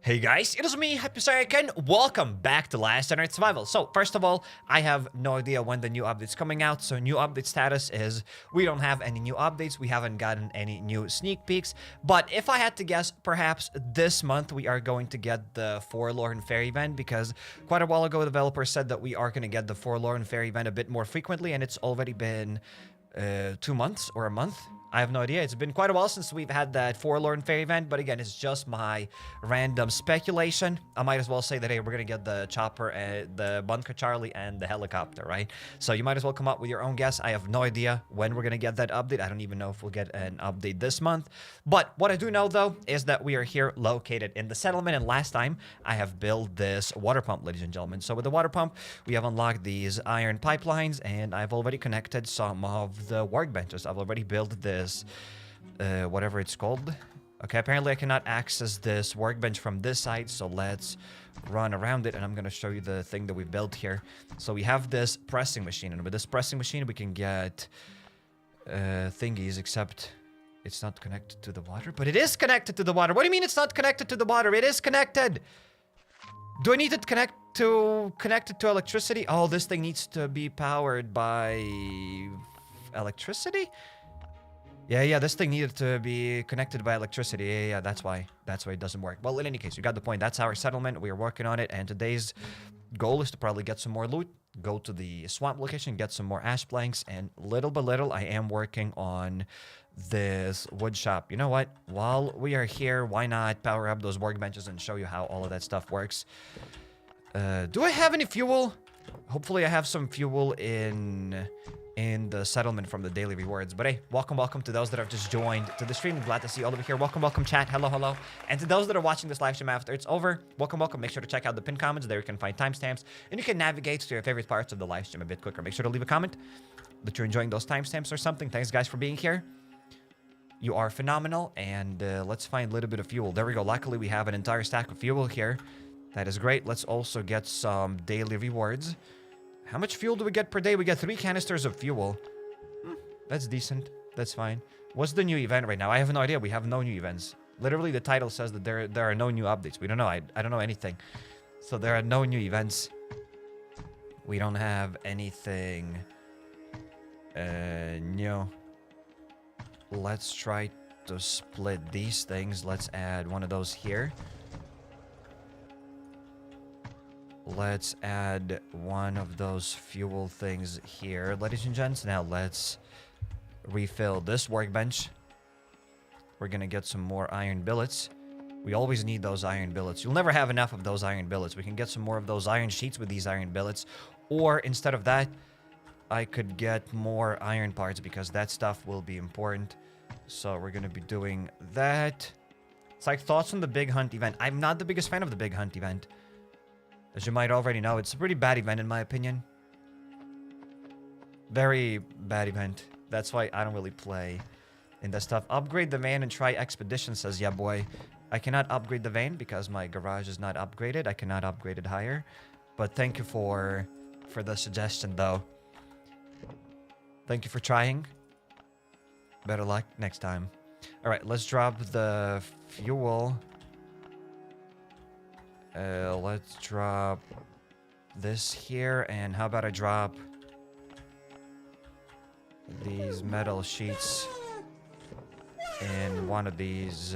Hey guys, it is me, HappyCairek, and welcome back to Last Night Survival. So, first of all, I have no idea when the new update's coming out, so new update status is we don't have any new updates, we haven't gotten any new sneak peeks, but if I had to guess, perhaps this month we are going to get the Forlorn Fairy event, because quite a while ago, developers said that we are going to get the Forlorn Fairy event a bit more frequently, and it's already been 2 months or a month. I have no idea. It's been quite a while since we've had that Forlorn Fairy event, but again, it's just my random speculation. I might as well say that, hey, we're going to get the chopper, the Bunker Charlie, and the helicopter, right? So you might as well come up with your own guess. I have no idea when we're going to get that update. I don't even know if we'll get an update this month. But what I do know, though, is that we are here located in the settlement, and last time I have built this water pump, ladies and gentlemen. So with the water pump, we have unlocked these iron pipelines, and I've already connected some of the workbenches. I've already built this whatever it's called. Okay, apparently I cannot access this workbench from this side, so let's run around it, and I'm gonna show you the thing that we built here. So we have this pressing machine, and with this pressing machine we can get thingies, except it's not connected to the water. But it is connected to the water. What do you mean it's not connected to the water? It is connected. Do I need to connect it to electricity? Oh, this thing needs to be powered by electricity? Yeah, this thing needed to be connected by electricity. Yeah, that's why it doesn't work. Well, in any case, you got the point. That's our settlement. We are working on it, and today's goal is to probably get some more loot, go to the swamp location, get some more ash planks, and little by little, I am working on this wood shop. You know what? While we are here, why not power up those workbenches and show you how all of that stuff works? Do I have any fuel? Hopefully, I have some fuel in the settlement from the daily rewards. But hey, welcome to those that have just joined to the stream. Glad to see you all over here. Welcome chat. Hello. And to those that are watching this live stream after it's over, welcome. Make sure to check out the pinned comments. There you can find timestamps, and you can navigate to your favorite parts of the live stream a bit quicker. Make sure to leave a comment that you're enjoying those timestamps or something. Thanks guys for being here. You are phenomenal. And let's find a little bit of fuel. There we go. Luckily we have an entire stack of fuel here. That is great. Let's also get some daily rewards. How much fuel do we get per day? We get 3 canisters of fuel. That's decent. That's fine. What's the new event right now? I have no idea. We have no new events. Literally, the title says that there are no new updates. We don't know. I don't know anything. So there are no new events. We don't have anything new. Let's try to split these things. Let's add one of those here. Let's add one of those fuel things here, ladies and gents. Now let's refill this workbench. We're gonna get some more iron billets. We always need those iron billets. You'll never have enough of those iron billets. We can get some more of those iron sheets with these iron billets. Or instead of that, I could get more iron parts, because that stuff will be important. So we're gonna be doing that. It's like, thoughts on the Big Hunt event. I'm not the biggest fan of the Big Hunt event. As you might already know, it's a pretty bad event in my opinion. Very bad event. That's why I don't really play in that stuff. Upgrade the van and try expedition, says yeah boy. I cannot upgrade the van because my garage is not upgraded. I cannot upgrade it higher. But thank you for the suggestion though. Thank you for trying. Better luck next time. Alright, let's drop the fuel. Let's drop this here, and how about I drop these metal sheets in one of these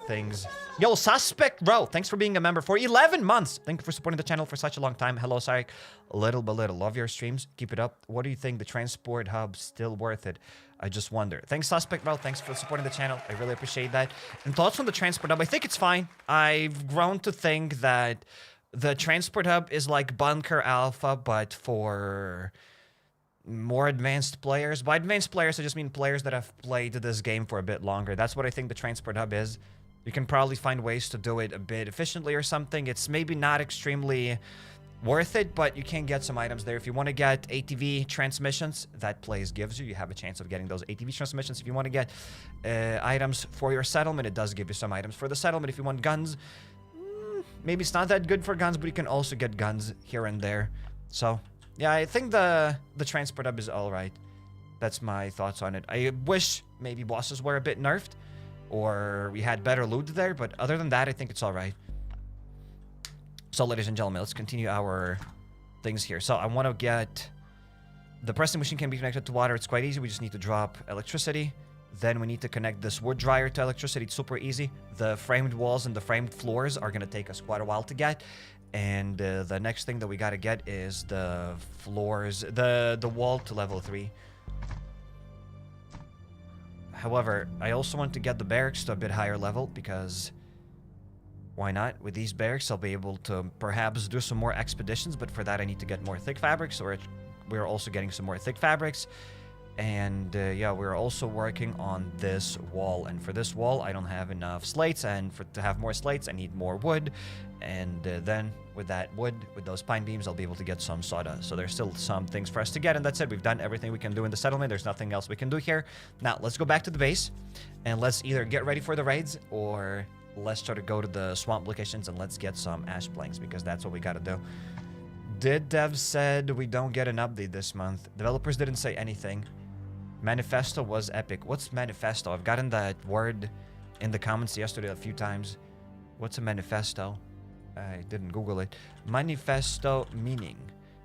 things. Yo, Suspect Bro, thanks for being a member for 11 months. Thank you for supporting the channel for such a long time. Hello, sorry. Little by little. Love your streams. Keep it up. What do you think? The transport hub still worth it? I just wonder. Thanks, Suspect Bro. Thanks for supporting the channel. I really appreciate that. And thoughts on the transport hub? I think it's fine. I've grown to think that the transport hub is like Bunker Alfa, but for more advanced players. By advanced players, I just mean players that have played this game for a bit longer. That's what I think the transport hub is. You can probably find ways to do it a bit efficiently or something. It's maybe not extremely worth it, but you can get some items there. If you want to get ATV transmissions, that place gives you have a chance of getting those ATV transmissions. If you want to get items for your settlement, it does give you some items for the settlement. If you want guns, maybe it's not that good for guns, but you can also get guns here and there. So yeah, I think the transport hub is all right. That's my thoughts on it. I wish maybe bosses were a bit nerfed, or we had better loot there, but other than that, I think it's all right. So, ladies and gentlemen, let's continue our things here. So, I want to get... The pressing machine can be connected to water. It's quite easy. We just need to drop electricity. Then we need to connect this wood dryer to electricity. It's super easy. The framed walls and the framed floors are going to take us quite a while to get. And the next thing that we got to get is the floors, the wall to level 3. However, I also want to get the barracks to a bit higher level because why not? With these barracks, I'll be able to perhaps do some more expeditions, but for that I need to get more thick fabrics, or we're also getting some more thick fabrics. And yeah, we're also working on this wall. And for this wall, I don't have enough slates. And to have more slates, I need more wood. And then with that wood, with those pine beams, I'll be able to get some sawdust. So there's still some things for us to get. And that's it. We've done everything we can do in the settlement. There's nothing else we can do here. Now, let's go back to the base. And let's either get ready for the raids, or let's try to go to the swamp locations and let's get some ash planks, because that's what we got to do. Did devs said we don't get an update this month? Developers didn't say anything. Manifesto was epic. What's manifesto? I've gotten that word in the comments yesterday a few times. What's a manifesto? I didn't Google it. Manifesto meaning.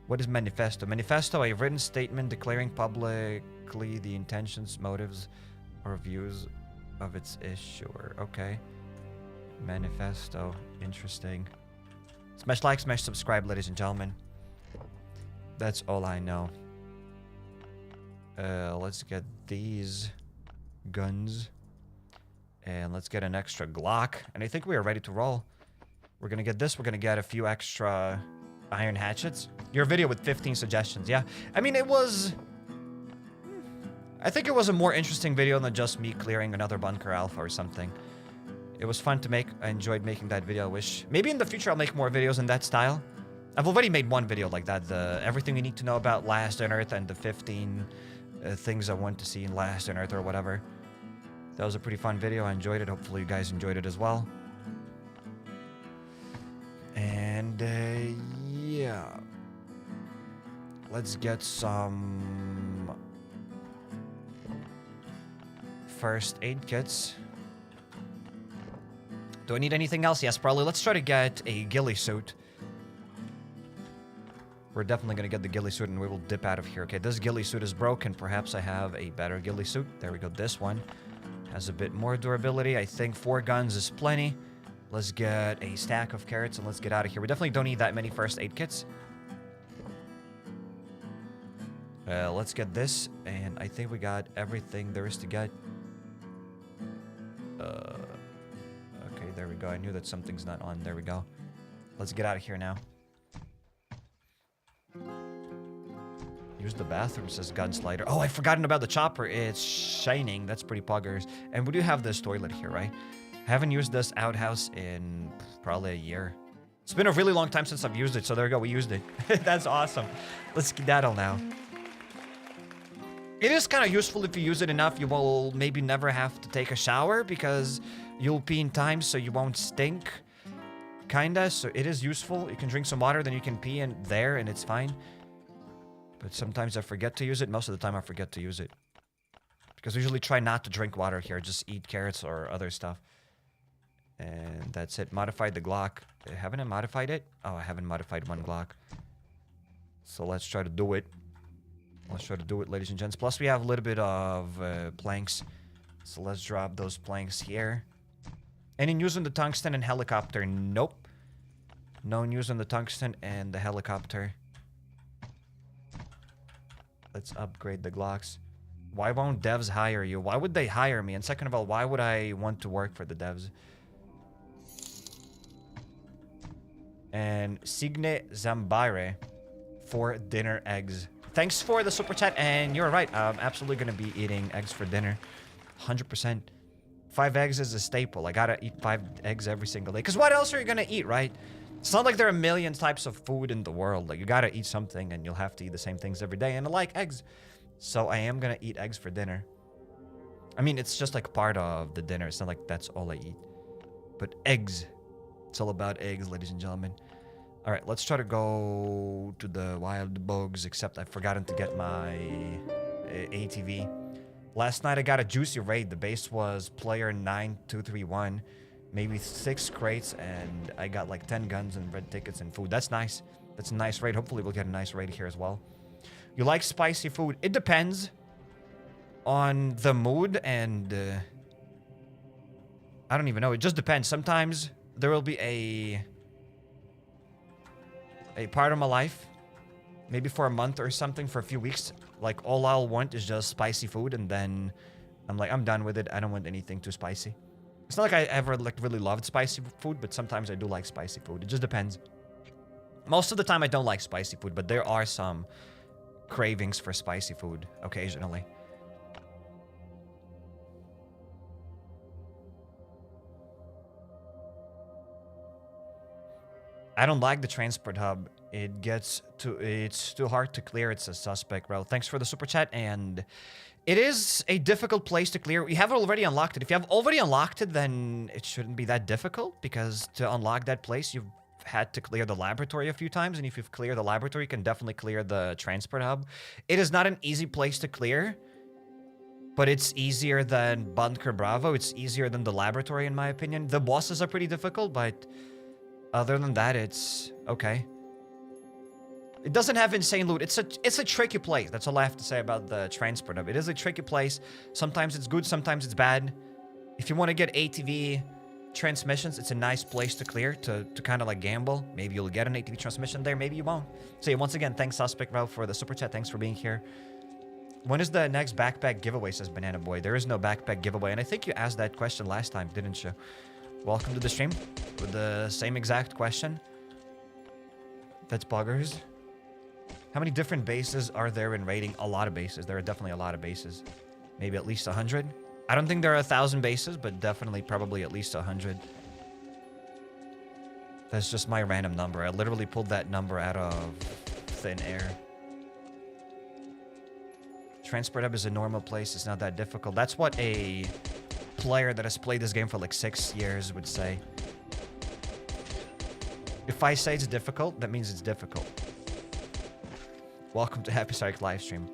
What is manifesto? Manifesto, a written statement declaring publicly the intentions, motives, or views of its issuer. Okay. Manifesto. Interesting. Smash like, smash subscribe, ladies and gentlemen. That's all I know. Let's get these guns. And let's get an extra Glock. And I think we are ready to roll. We're gonna get this. We're gonna get a few extra iron hatchets. Your video with 15 suggestions. Yeah. I mean, it was... I think it was a more interesting video than just me clearing another Bunker Alfa or something. It was fun to make. I enjoyed making that video. I wish... Maybe in the future I'll make more videos in that style. I've already made one video like that. The everything you need to know about Last on Earth and the 15... things I want to see in Last on Earth or whatever. That was a pretty fun video. I enjoyed it. Hopefully you guys enjoyed it as well. And yeah, let's get some first aid kits. Do I need anything else? Yes, probably. Let's try to get a ghillie suit. We're definitely going to get the ghillie suit and we will dip out of here. Okay, this ghillie suit is broken. Perhaps I have a better ghillie suit. There we go. This one has a bit more durability. I think 4 guns is plenty. Let's get a stack of carrots and let's get out of here. We definitely don't need that many first aid kits. Let's get this. And I think we got everything there is to get. Okay, there we go. I knew that something's not on. There we go. Let's get out of here now. Use the bathroom, says Gunslider. Oh, I've forgotten about the chopper. It's shining. That's pretty poggers. And we do have this toilet here, right? I haven't used this outhouse in probably a year. It's been a really long time since I've used it, so there we go. We used it. That's awesome. Let's skedaddle now. It is kind of useful if you use it enough. You will maybe never have to take a shower because you'll pee in time, so you won't stink. Kinda. So it is useful. You can drink some water, then you can pee in there, and it's fine. But sometimes I forget to use it. Most of the time I forget to use it. Because I usually try not to drink water here. Just eat carrots or other stuff. And that's it. Modified the Glock. Haven't I modified it? Oh, I haven't modified one Glock. So let's try to do it. Let's try to do it, ladies and gents. Plus we have a little bit of planks. So let's drop those planks here. Any news on the tungsten and helicopter? Nope. No news on the tungsten and the helicopter. Let's upgrade the Glocks. Why won't devs hire you? Why would they hire me? And second of all, why would I want to work for the devs? And Signe Zambare for dinner eggs. Thanks for the super chat. And you're right. I'm absolutely going to be eating eggs for dinner. 100%. 5 eggs is a staple. I got to eat 5 eggs every single day. Because what else are you going to eat, right? It's not like there are a million types of food in the world. Like, you gotta eat something and you'll have to eat the same things every day. And I like eggs. So I am gonna eat eggs for dinner. I mean, it's just like part of the dinner. It's not like that's all I eat. But eggs. It's all about eggs, ladies and gentlemen. Alright, let's try to go to the wild bugs. Except I've forgotten to get my ATV. Last night I got a juicy raid. The base was player 9231. Maybe 6 crates, and I got like 10 guns and red tickets and food. That's nice. That's a nice raid. Hopefully we'll get a nice raid here as well. You like spicy food? It depends on the mood, and I don't even know. It just depends. Sometimes there will be a part of my life, maybe for a month or something, for a few weeks, like all I'll want is just spicy food, and then I'm like, I'm done with it. I don't want anything too spicy. It's not like I ever like really loved spicy food, but sometimes I do like spicy food. It just depends. Most of the time I don't like spicy food, but there are some cravings for spicy food occasionally. I don't like the transport hub. It's too hard to clear. It's a suspect, bro. Thanks for the super chat. And it is a difficult place to clear. We have already unlocked it. If you have already unlocked it, then it shouldn't be that difficult, because to unlock that place, you've had to clear the laboratory a few times. And if you've cleared the laboratory, you can definitely clear the transport hub. It is not an easy place to clear, but it's easier than Bunker Bravo. It's easier than the laboratory, in my opinion. The bosses are pretty difficult, but other than that, it's okay. It doesn't have insane loot. It's a tricky place. That's all I have to say about the transport hub. It is a tricky place. Sometimes it's good, sometimes it's bad. If you want to get ATV transmissions, it's a nice place to clear, to kind of like gamble. Maybe you'll get an ATV transmission there, maybe you won't. So yeah, once again, thanks Suspect Bro for the super chat. Thanks for being here. When is the next backpack giveaway, says Banana Boy. There is no backpack giveaway, and I think you asked that question last time, didn't you? Welcome to the stream with the same exact question. That's buggers. How many different bases are there in raiding? A lot of bases. There are definitely a lot of bases. Maybe at least 100. I don't think there are 1,000 bases, but definitely probably at least 100. That's just my random number. I literally pulled that number out of thin air. Transport hub is a normal place. It's not that difficult. That's what a player that has played this game for like 6 years would say. If I say it's difficult, that means it's difficult. Welcome to HappyCairek livestream.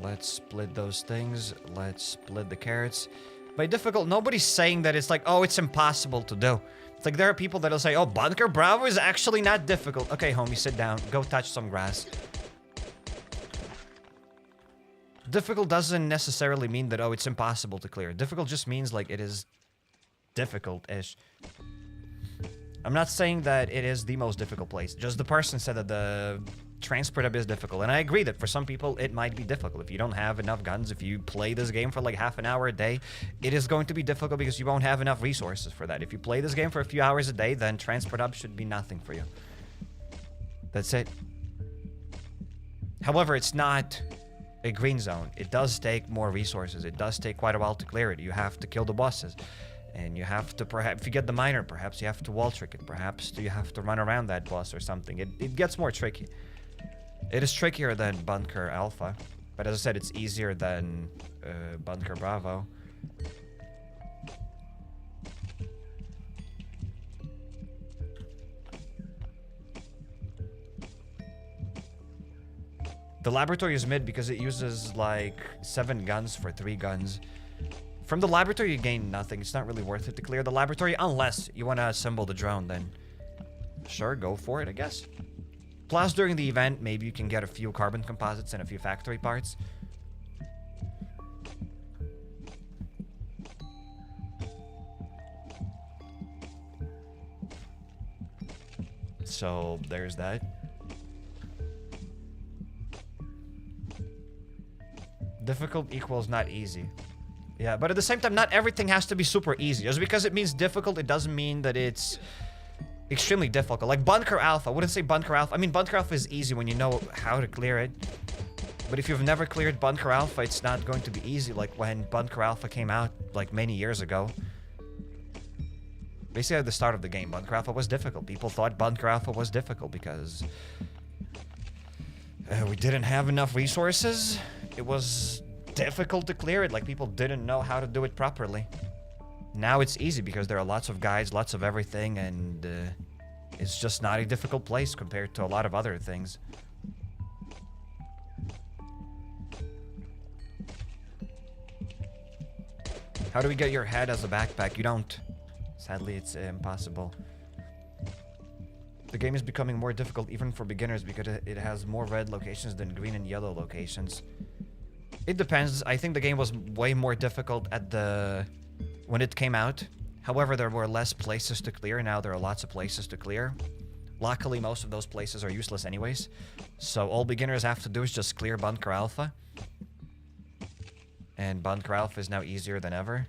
Let's split those things. Let's split the carrots. By difficult, nobody's saying that it's like, oh, it's impossible to do. It's like there are people that'll say, oh, Bunker Bravo is actually not difficult. Okay, homie, sit down. Go touch some grass. Difficult doesn't necessarily mean that, oh, it's impossible to clear. Difficult just means, like, it is difficult-ish. I'm not saying that it is the most difficult place. Just the person said that the transport hub is difficult. And I agree that for some people, it might be difficult. If you don't have enough guns, if you play this game for, like, half an hour a day, it is going to be difficult because you won't have enough resources for that. If you play this game for a few hours a day, then transport hub should be nothing for you. That's it. However, it's not a green zone. It does take more resources. It does take quite a while to clear it. You have to kill the bosses. And you have to, perhaps, if you get the miner, perhaps you have to wall trick it. Perhaps you have to run around that boss or something. It gets more tricky. It is trickier than Bunker Alfa. But as I said, it's easier than Bunker Bravo. The laboratory is mid because it uses like 7 guns for 3 guns. From the laboratory, you gain nothing. It's not really worth it to clear the laboratory unless you want to assemble the drone. Then sure, go for it, I guess. Plus, during the event, maybe you can get a few carbon composites and a few factory parts. So there's that. Difficult equals not easy. Yeah, but at the same time, not everything has to be super easy. Just because it means difficult, it doesn't mean that it's extremely difficult. Like Bunker Alfa. I wouldn't say Bunker Alfa. I mean, Bunker Alfa is easy when you know how to clear it. But if you've never cleared Bunker Alfa, it's not going to be easy. Like when Bunker Alfa came out, like many years ago. Basically at the start of the game, Bunker Alfa was difficult. People thought Bunker Alfa was difficult because we didn't have enough resources. It was difficult to clear it, like people didn't know how to do it properly. Now it's easy because there are lots of guides, lots of everything, and it's just not a difficult place compared to a lot of other things. How do we get your head as a backpack? You don't. Sadly, it's impossible. The game is becoming more difficult even for beginners because it has more red locations than green and yellow locations. It depends. I think the game was way more difficult when it came out. However, there were less places to clear. Now there are lots of places to clear. Luckily, most of those places are useless anyways. So all beginners have to do is just clear Bunker Alfa. And Bunker Alfa is now easier than ever.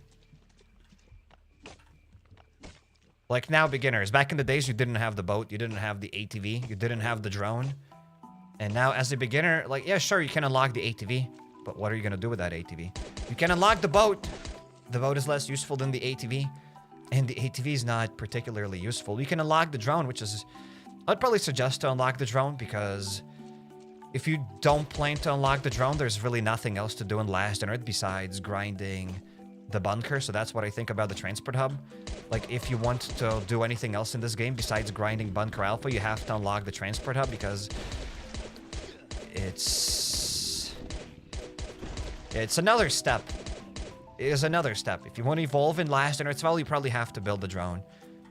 Like now, beginners. Back in the days, you didn't have the boat. You didn't have the ATV. You didn't have the drone. And now, as a beginner, like, yeah, sure, you can unlock the ATV. But what are you going to do with that ATV? You can unlock the boat. The boat is less useful than the ATV. And the ATV is not particularly useful. You can unlock the drone, which is... I'd probably suggest to unlock the drone because... if you don't plan to unlock the drone, there's really nothing else to do in Last on Earth besides grinding the bunker. So that's what I think about the transport hub. Like, if you want to do anything else in this game besides grinding Bunker Alfa, you have to unlock the transport hub because it's another step. It is another step. If you want to evolve in Last on Earth Survival, you probably have to build the drone.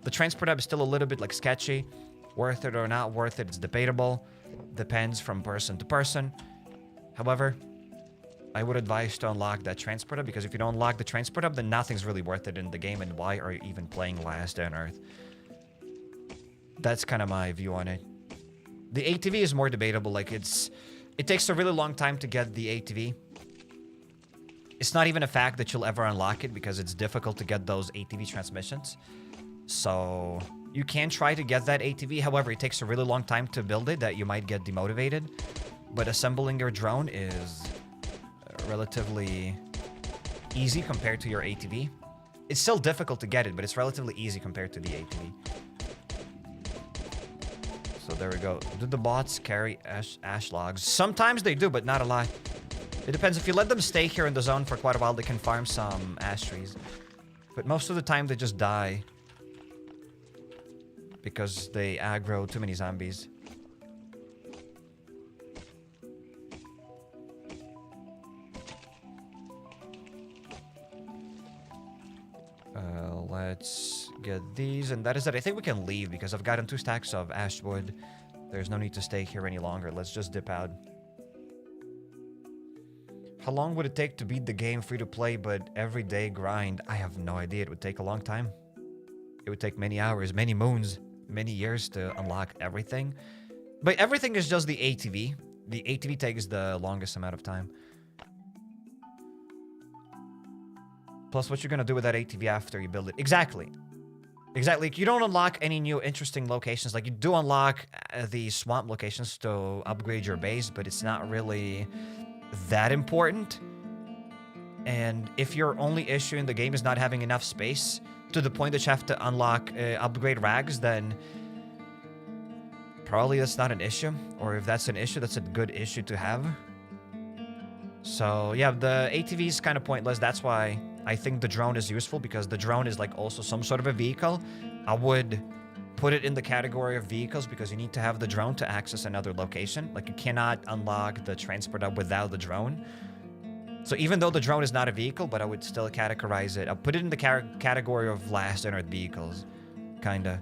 The transport hub is still a little bit like sketchy. Worth it or not worth it, it's debatable. Depends from person to person. However, I would advise to unlock that transport hub because if you don't unlock the transport hub, then nothing's really worth it in the game, and why are you even playing Last on Earth? That's kind of my view on it. The ATV is more debatable. Like, it takes a really long time to get the ATV. It's not even a fact that you'll ever unlock it because it's difficult to get those ATV transmissions. So you can try to get that ATV. However, it takes a really long time to build it that you might get demotivated. But assembling your drone is relatively easy compared to your ATV. It's still difficult to get it, but it's relatively easy compared to the ATV. So there we go. Do the bots carry ash logs? Sometimes they do, but not a lot. It depends. If you let them stay here in the zone for quite a while, they can farm some ash trees. But most of the time, they just die. Because they aggro too many zombies. Let's get these, and that is it. I think we can leave because I've gotten 2 stacks of ash wood. There's no need to stay here any longer. Let's just dip out. How long would it take to beat the game free to play but everyday grind? I have no idea. It would take a long time. It would take many hours, many moons, many years to unlock everything. But everything is just the ATV. The ATV takes the longest amount of time. Plus, what you're going to do with that ATV after you build it. Exactly. Exactly. You don't unlock any new interesting locations. Like, you do unlock the swamp locations to upgrade your base, but it's not really that important. And if your only issue in the game is not having enough space to the point that you have to unlock upgrade rags, then probably that's not an issue. Or if that's an issue, that's a good issue to have. So yeah, the ATV is kind of pointless. That's why I think the drone is useful, because the drone is like also some sort of a vehicle. I would put it in the category of vehicles because you need to have the drone to access another location. Like, you cannot unlock the transport hub without the drone. So even though the drone is not a vehicle, but I would still categorize it. I'll put it in the category of Last on Earth vehicles. Kinda.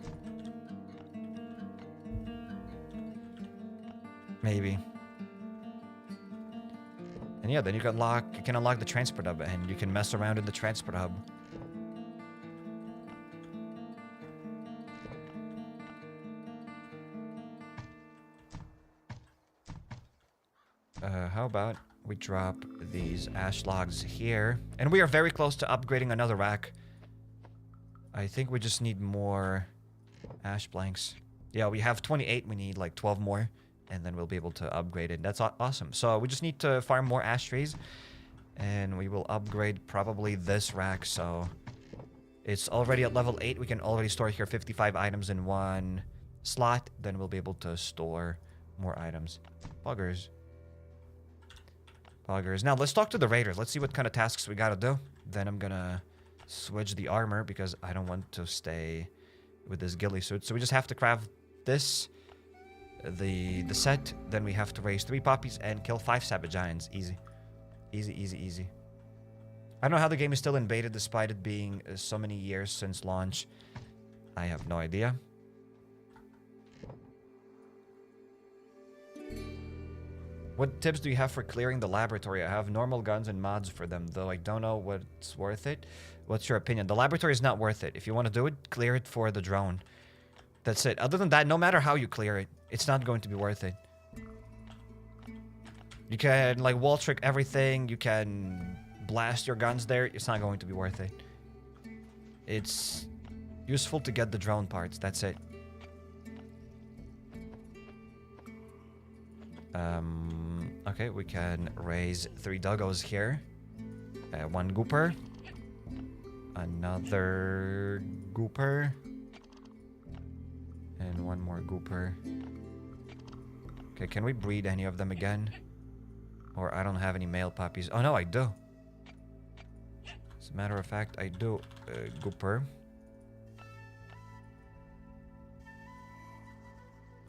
Maybe. And yeah, then you can unlock the transport hub, and you can mess around in the transport hub. How about we drop these ash logs here? And we are very close to upgrading another rack. I think we just need more ash blanks. Yeah, we have 28. We need like 12 more. And then we'll be able to upgrade it. That's awesome. So we just need to farm more ash trees. And we will upgrade probably this rack. So it's already at level 8. We can already store here 55 items in one slot. Then we'll be able to store more items. Buggers. Buggers. Now let's talk to the raiders. Let's see what kind of tasks we gotta do. Then I'm gonna switch the armor because I don't want to stay with this ghillie suit. So we just have to craft this. The set, then we have to raise 3 puppies and kill 5 savage giants. Easy. Easy, easy, easy. I don't know how the game is still in beta despite it being so many years since launch. I have no idea. What tips do you have for clearing the laboratory? I have normal guns and mods for them, though I don't know what's worth it. What's your opinion? The laboratory is not worth it. If you want to do it, clear it for the drone. That's it. Other than that, no matter how you clear it, it's not going to be worth it. You can, like, wall trick everything. You can blast your guns there. It's not going to be worth it. It's useful to get the drone parts. That's it. Okay, we can raise 3 doggos here. 1 gooper. Another gooper. And 1 more gooper. Okay, can we breed any of them again? Or I don't have any male puppies. Oh, no, I do. As a matter of fact, I do. Gooper.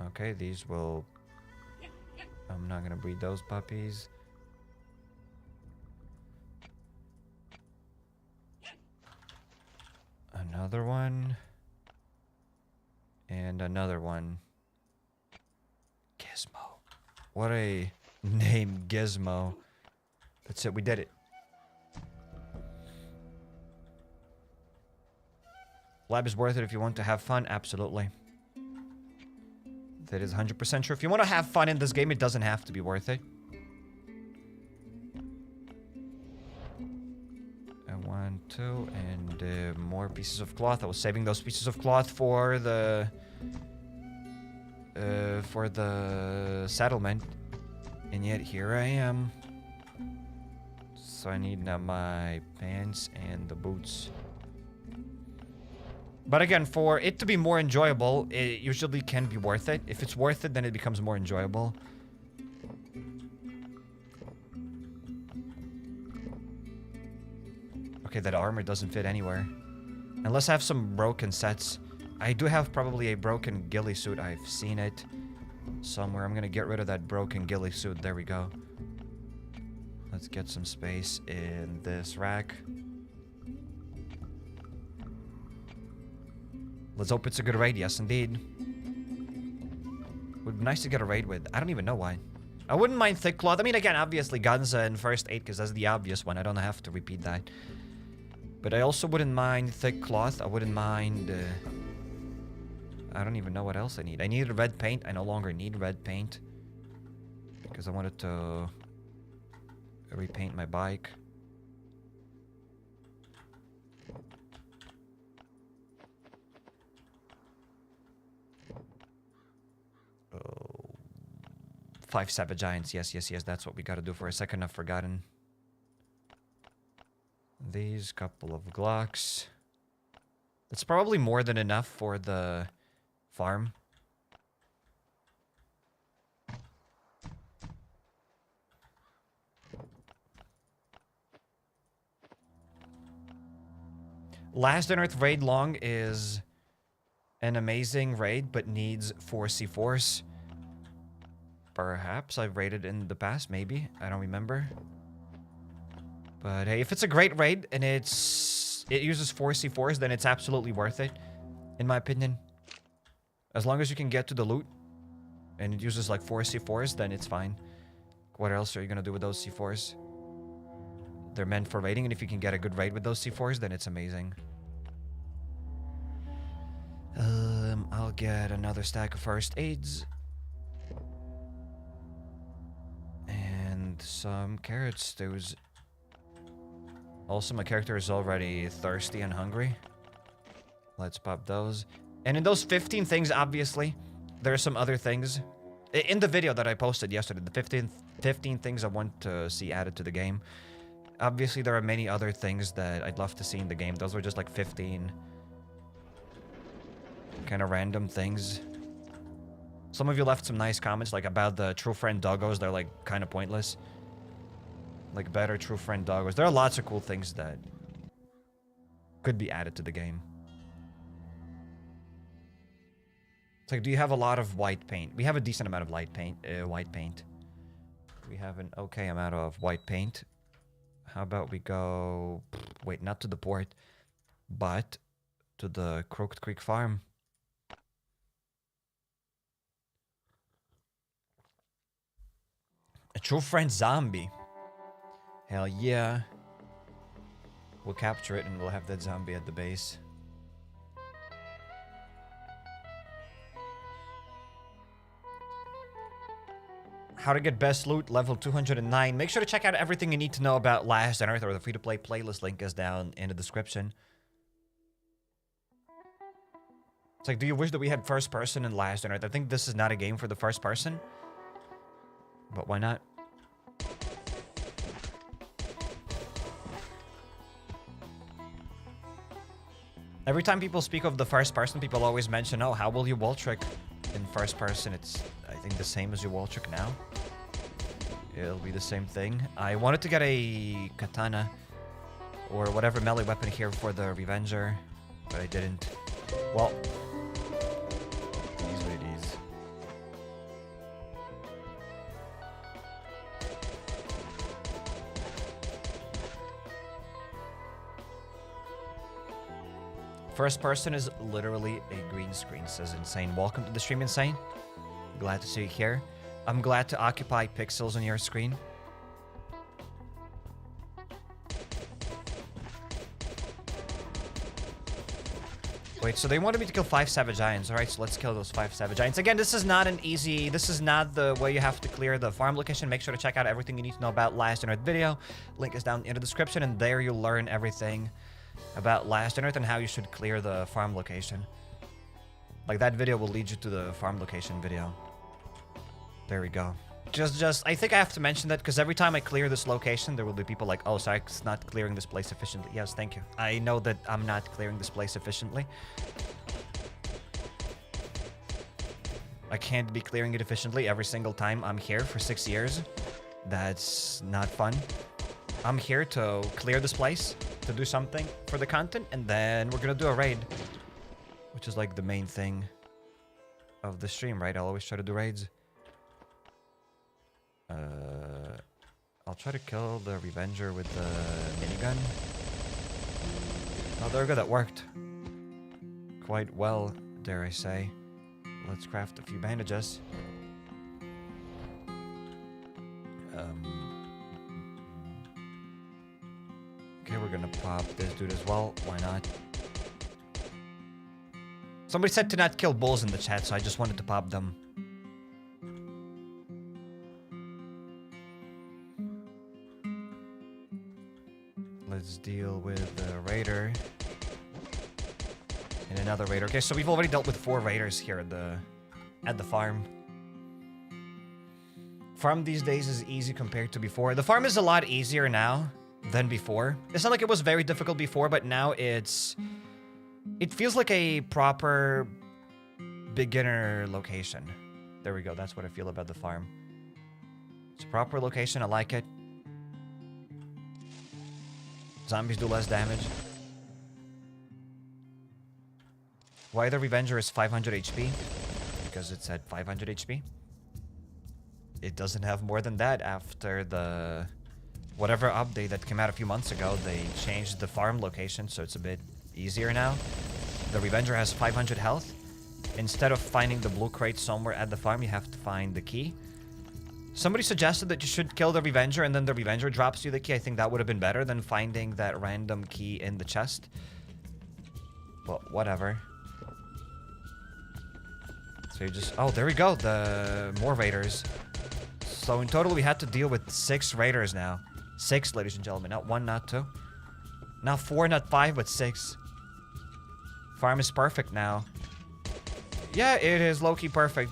Okay, these will... I'm not gonna breed those puppies. Another one. And another one. Gizmo. What a name, Gizmo. That's it, we did it. Lab is worth it if you want to have fun, absolutely. That is 100% true. If you want to have fun in this game, it doesn't have to be worth it. And 1, 2, and more pieces of cloth. I was saving those pieces of cloth for the settlement, and yet here I am. So I need now my pants and the boots. But again, for it to be more enjoyable, it usually can be worth it. If it's worth it, then it becomes more enjoyable. Okay, that armor doesn't fit anywhere. Unless I have some broken sets. I do have probably a broken ghillie suit. I've seen it somewhere. I'm gonna get rid of that broken ghillie suit. There we go. Let's get some space in this rack. Let's hope it's a good raid. Yes, indeed. Would be nice to get a raid with. I don't even know why. I wouldn't mind thick cloth. I mean, again, obviously guns and first aid, because that's the obvious one. I don't have to repeat that. But I also wouldn't mind thick cloth. I wouldn't mind... I don't even know what else I need. I needed red paint. I no longer need red paint. Because I wanted to repaint my bike. Oh, 5 Savage Giants. Yes, yes, yes. That's what we gotta do. For a second, I've forgotten. These couple of Glocks. It's probably more than enough for the farm. Last Unearthed raid long is an amazing raid, but needs 4 C4s. Perhaps I've raided in the past, maybe. I don't remember. But hey, if it's a great raid and it uses 4 C4s, then it's absolutely worth it, in my opinion. As long as you can get to the loot and it uses like 4 C4s, then it's fine. What else are you gonna do with those C4s? They're meant for raiding, and if you can get a good raid with those C4s, then it's amazing. I'll get another stack of first aids. And some carrots. There's... Also, my character is already thirsty and hungry. Let's pop those. And in those 15 things, obviously, there are some other things. In the video that I posted yesterday, the 15 things I want to see added to the game. Obviously, there are many other things that I'd love to see in the game. Those were just like 15 kind of random things. Some of you left some nice comments, like about the true friend doggos. They're like kind of pointless. Like better true friend doggos. There are lots of cool things that could be added to the game. It's like, do you have a lot of white paint? We have a decent amount of white paint. We have an okay amount of white paint. How about we go... Wait, not to the port, but to the Crooked Creek farm. A true friend zombie. Hell yeah. We'll capture it and we'll have that zombie at the base. How to get best loot, level 209. Make sure to check out everything you need to know about Last on Earth, or the free-to-play playlist link is down in the description. It's like, do you wish that we had first person in Last on Earth? I think this is not a game for the first person. But why not? Every time people speak of the first person, people always mention, oh, how will you wall trick in first person? It's, I think, the same as you wall trick now. It'll be the same thing. I wanted to get a katana or whatever melee weapon here for the Revenger, but I didn't. Well, it is what it is. First person is literally a green screen, says Insane. Welcome to the stream, Insane. Glad to see you here. I'm glad to occupy pixels on your screen. Wait, so they wanted me to kill 5 Savage Giants. Alright, so let's kill those 5 Savage Giants. Again, this is not an easy... This is not the way you have to clear the farm location. Make sure to check out everything you need to know about Last on Earth video. Link is down in the description, and there you'll learn everything about Last on Earth and how you should clear the farm location. Like, that video will lead you to the farm location video. There we go. I think I have to mention that because every time I clear this location, there will be people like, oh, Sark's not clearing this place efficiently. Yes, thank you. I know that I'm not clearing this place efficiently. I can't be clearing it efficiently every single time I'm here for 6 years. That's not fun. I'm here to clear this place, to do something for the content, and then we're gonna do a raid. Which is like the main thing of the stream, right? I'll always try to do raids. I'll try to kill the Revenger with the minigun. Oh, there we go. That worked quite well, dare I say. Let's craft a few bandages. Okay, we're gonna pop this dude as well. Why not? Somebody said to not kill bulls in the chat, so I just wanted to pop them. Let's deal with the raider. And another raider. Okay, so we've already dealt with 4 raiders here at the farm. Farm these days is easy compared to before. The farm is a lot easier now than before. It's not like it was very difficult before, but now it feels like a proper beginner location. There we go. That's what I feel about the farm. It's a proper location. I like it. Zombies do less damage. Why the Revenger is 500 HP? Because it's at 500 HP. It doesn't have more than that after the... whatever update that came out a few months ago. They changed the farm location, so it's a bit easier now. The Revenger has 500 health. Instead of finding the blue crate somewhere at the farm, you have to find the key. Somebody suggested that you should kill the Revenger and then the Revenger drops you the key. I think that would have been better than finding that random key in the chest. But whatever. So you just... oh, there we go. The more raiders. So in total, we had to deal with 6 raiders now. 6, ladies and gentlemen. Not 1, not 2. Not 4, not 5, but 6. Farm is perfect now. Yeah, it is low-key perfect.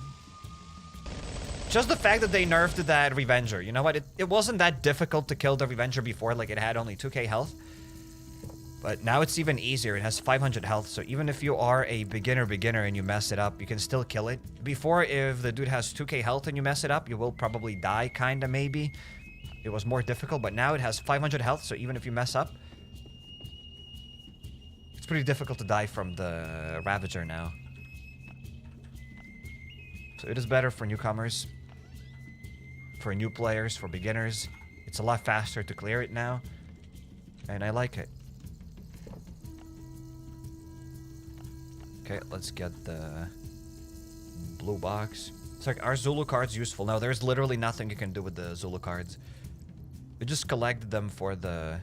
Just the fact that they nerfed that Revenger. You know what? It wasn't that difficult to kill the Revenger before. Like, it had only 2k health. But now it's even easier. It has 500 health. So even if you are a beginner and you mess it up, you can still kill it. Before, if the dude has 2k health and you mess it up, you will probably die, kinda, maybe. It was more difficult. But now it has 500 health. So even if you mess up, it's pretty difficult to die from the Ravager now. So it is better for newcomers. For new players, for beginners. It's a lot faster to clear it now. And I like it. Okay, let's get the blue box. It's like, are Zulu cards useful? No, there's literally nothing you can do with the Zulu cards. You just collect them for the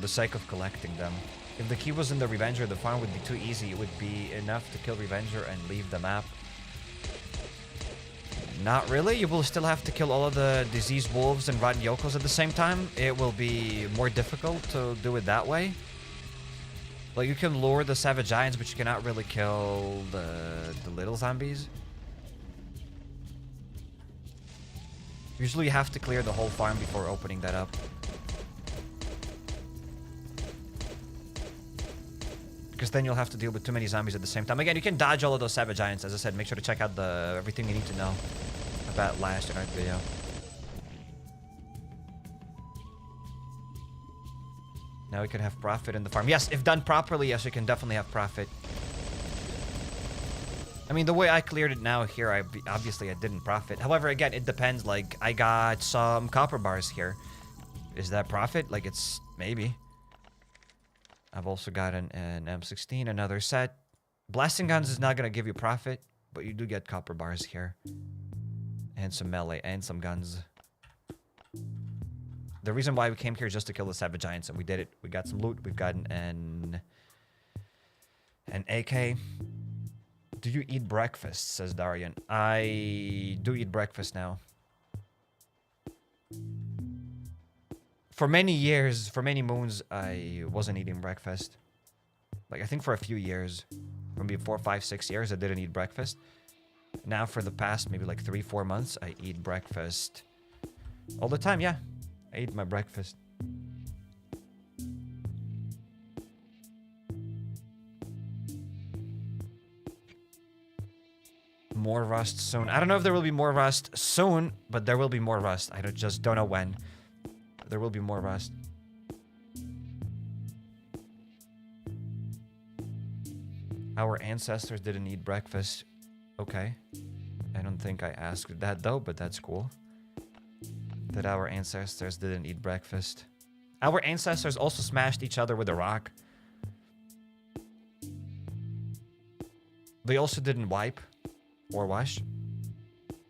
sake of collecting them. If the key was in the Revenger, the farm would be too easy. It would be enough to kill Revenger and leave the map. Not really. You will still have to kill all of the diseased wolves and rotten yokos at the same time. It will be more difficult to do it that way. Like, you can lure the savage giants, but you cannot really kill the little zombies. Usually you have to clear the whole farm before opening that up. Because then you'll have to deal with too many zombies at the same time. Again, you can dodge all of those savage giants. As I said, make sure to check out everything you need to know about last in our video. Now we can have profit in the farm. Yes, if done properly, yes, you can definitely have profit. I mean, the way I cleared it now here, obviously I didn't profit. However, again, it depends. Like, I got some copper bars here. Is that profit? Like, it's maybe. I've also got an M16, another set. Blasting guns is not going to give you profit, but you do get copper bars here. And some melee and some guns. The reason why we came here is just to kill the savage giants, and we did it. We got some loot. We've gotten an AK. Do you eat breakfast? Says Darian. I do eat breakfast now. For many years, for many moons, I wasn't eating breakfast. Like, I think for a few years, maybe 4, 5, 6 years, I didn't eat breakfast. Now, for the past maybe like 3, 4 months, I eat breakfast all the time. Yeah, I eat my breakfast. More rust soon. I don't know if there will be more rust soon, but there will be more rust. I just don't know when. There will be more rust. Our ancestors didn't eat breakfast. Okay. I don't think I asked that though, but that's cool. That our ancestors didn't eat breakfast. Our ancestors also smashed each other with a rock. They also didn't wipe or wash.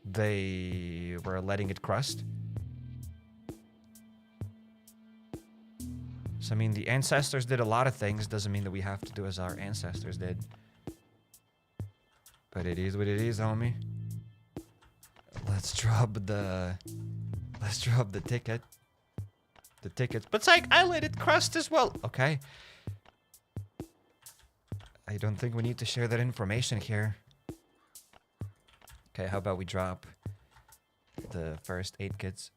They were letting it crust. So, I mean, the ancestors did a lot of things. Doesn't mean that we have to do as our ancestors did. But it is what it is, homie. Let's drop the ticket. The tickets. But it's like, I let it crust as well. Okay. I don't think we need to share that information here. Okay, how about we drop the first 8 kits?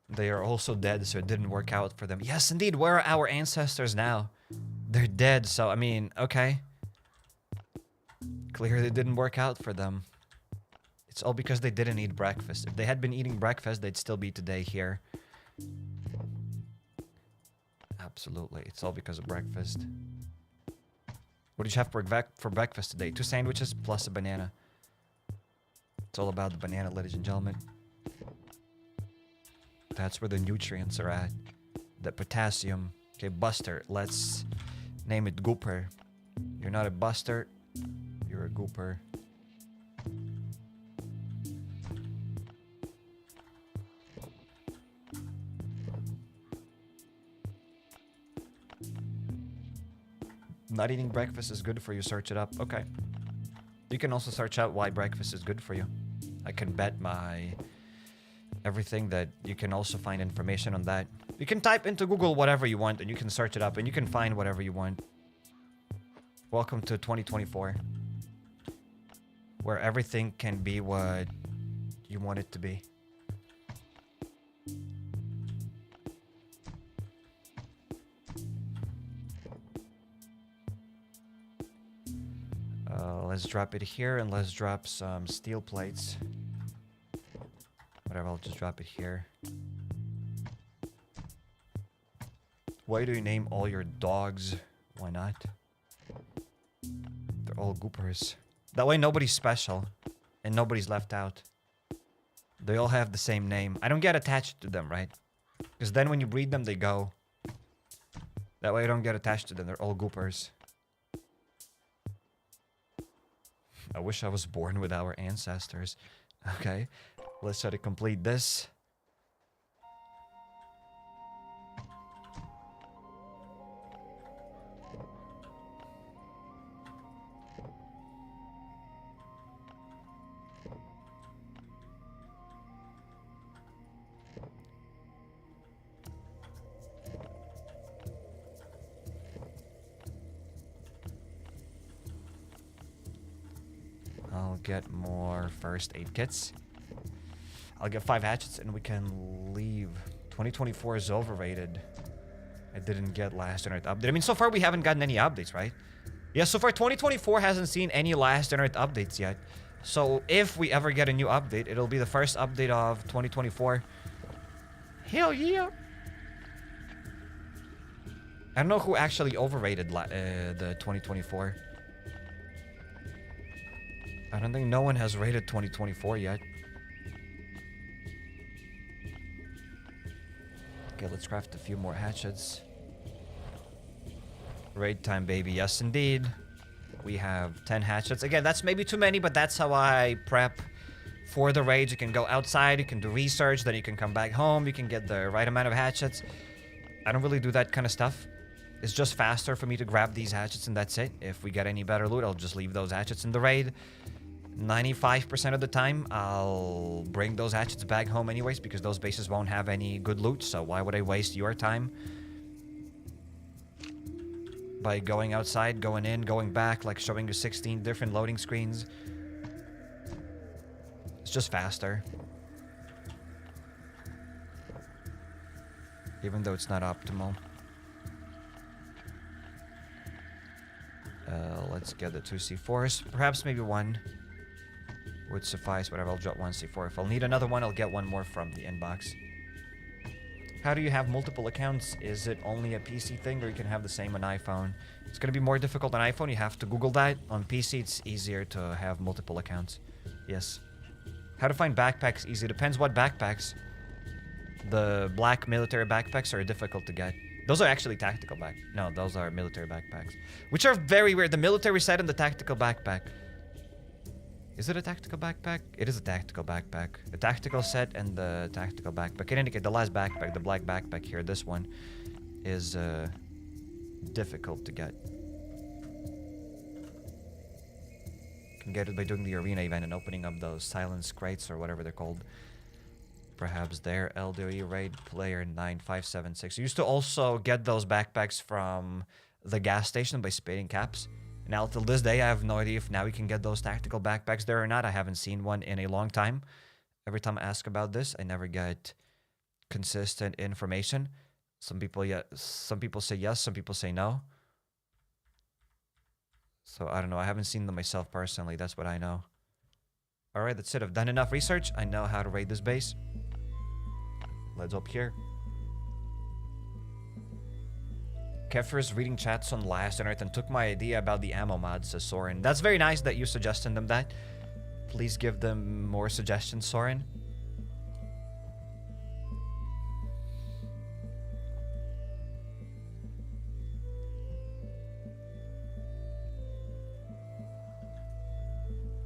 They are also dead, so it didn't work out for them. Yes, indeed. Where are our ancestors now? They're dead, so, I mean, okay. Clearly it didn't work out for them. It's all because they didn't eat breakfast. If they had been eating breakfast, they'd still be today here. Absolutely. It's all because of breakfast. What did you have for breakfast today? 2 sandwiches plus a banana. It's all about the banana, ladies and gentlemen. That's where the nutrients are at. The potassium. Okay, Buster. Let's name it Gooper. You're not a Buster. You're a Gooper. Not eating breakfast is good for you. Search it up. Okay. You can also search out why breakfast is good for you. I can bet my everything that you can also find information on that. You can type into Google whatever you want and you can search it up and you can find whatever you want. Welcome to 2024. Where everything can be what you want it to be. Let's drop it here and let's drop some steel plates. Whatever, I'll just drop it here. Why do you name all your dogs? Why not? They're all goopers. That way nobody's special. And nobody's left out. They all have the same name. I don't get attached to them, right? Because then when you breed them, they go. That way I don't get attached to them. They're all goopers. I wish I was born with our ancestors. Okay. Let's try to complete this. I'll get more first aid kits. I'll get 5 hatchets and we can leave. 2024 is overrated. I didn't get last generate update. I mean, so far we haven't gotten any updates, right? Yeah, so far 2024 hasn't seen any last generate updates yet. So if we ever get a new update, it'll be the first update of 2024. Hell yeah! I don't know who actually overrated the 2024. I don't think no one has rated 2024 yet. Okay, let's craft a few more hatchets. Raid time, baby. Yes, indeed. We have 10 hatchets. Again, that's maybe too many, but that's how I prep for the raids. You can go outside, you can do research, then you can come back home, you can get the right amount of hatchets. I don't really do that kind of stuff. It's just faster for me to grab these hatchets and that's it. If we get any better loot, I'll just leave those hatchets in the raid. 95% of the time, I'll bring those hatchets back home anyways because those bases won't have any good loot, so why would I waste your time by going outside, going in, going back, like showing you 16 different loading screens? It's just faster. Even though it's not optimal. Let's get the 2 C4s. Perhaps maybe 1 would suffice. Whatever, I'll drop 1 C4. If I'll need another one, I'll get 1 more from the inbox. How do you have multiple accounts? Is it only a PC thing, or you can have the same on iPhone? It's going to be more difficult on iPhone. You have to Google that. On PC, it's easier to have multiple accounts. Yes. How to find backpacks easy. Depends what backpacks. The black military backpacks are difficult to get. Those are actually tactical No, those are military backpacks. Which are very weird. The military set and the tactical backpack. Is it a tactical backpack? It is a tactical backpack. The tactical set and the tactical backpack. Can indicate the last backpack, the black backpack here, this one, is difficult to get. You can get it by doing the arena event and opening up those silence crates or whatever they're called. Perhaps there, LDoE Raid player 9576. You used to also get those backpacks from the gas station by spading caps. Now, till this day, I have no idea if now we can get those tactical backpacks there or not. I haven't seen one in a long time. Every time I ask about this, I never get consistent information. Some people say yes, some people say no. So, I don't know. I haven't seen them myself personally. That's what I know. Alright, that's it. I've done enough research. I know how to raid this base. Let's up here. Kefir's reading chats on Last on Earth and took my idea about the ammo mods, says Soren. That's very nice that you suggested them that. Please give them more suggestions, Soren.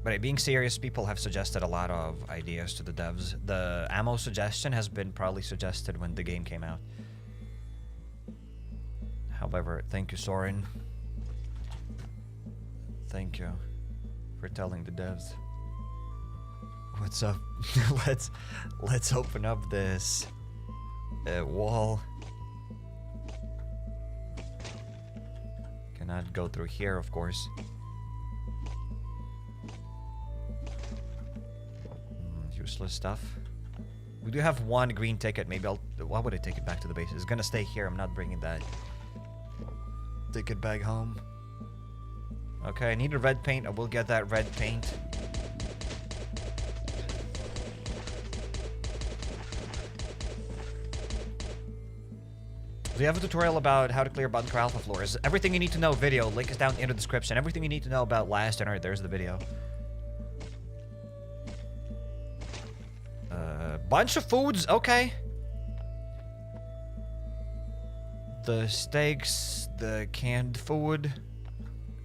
But being serious, people have suggested a lot of ideas to the devs. The ammo suggestion has been probably suggested when the game came out. However, thank you, Soren. Thank you for telling the devs. What's up? let's open up this wall. Cannot go through here, of course. Useless stuff. We do have 1 green ticket. Maybe why would I take it back to the base? It's gonna stay here. I'm not bringing that ticket back home. Okay, I need a red paint. I will get that red paint. Do you have a tutorial about how to clear Bunker Alfa floors? Everything you need to know video. Link is down in the description. Everything you need to know about Last Dinner, there's the video. Bunch of foods, okay. The steaks, the canned food,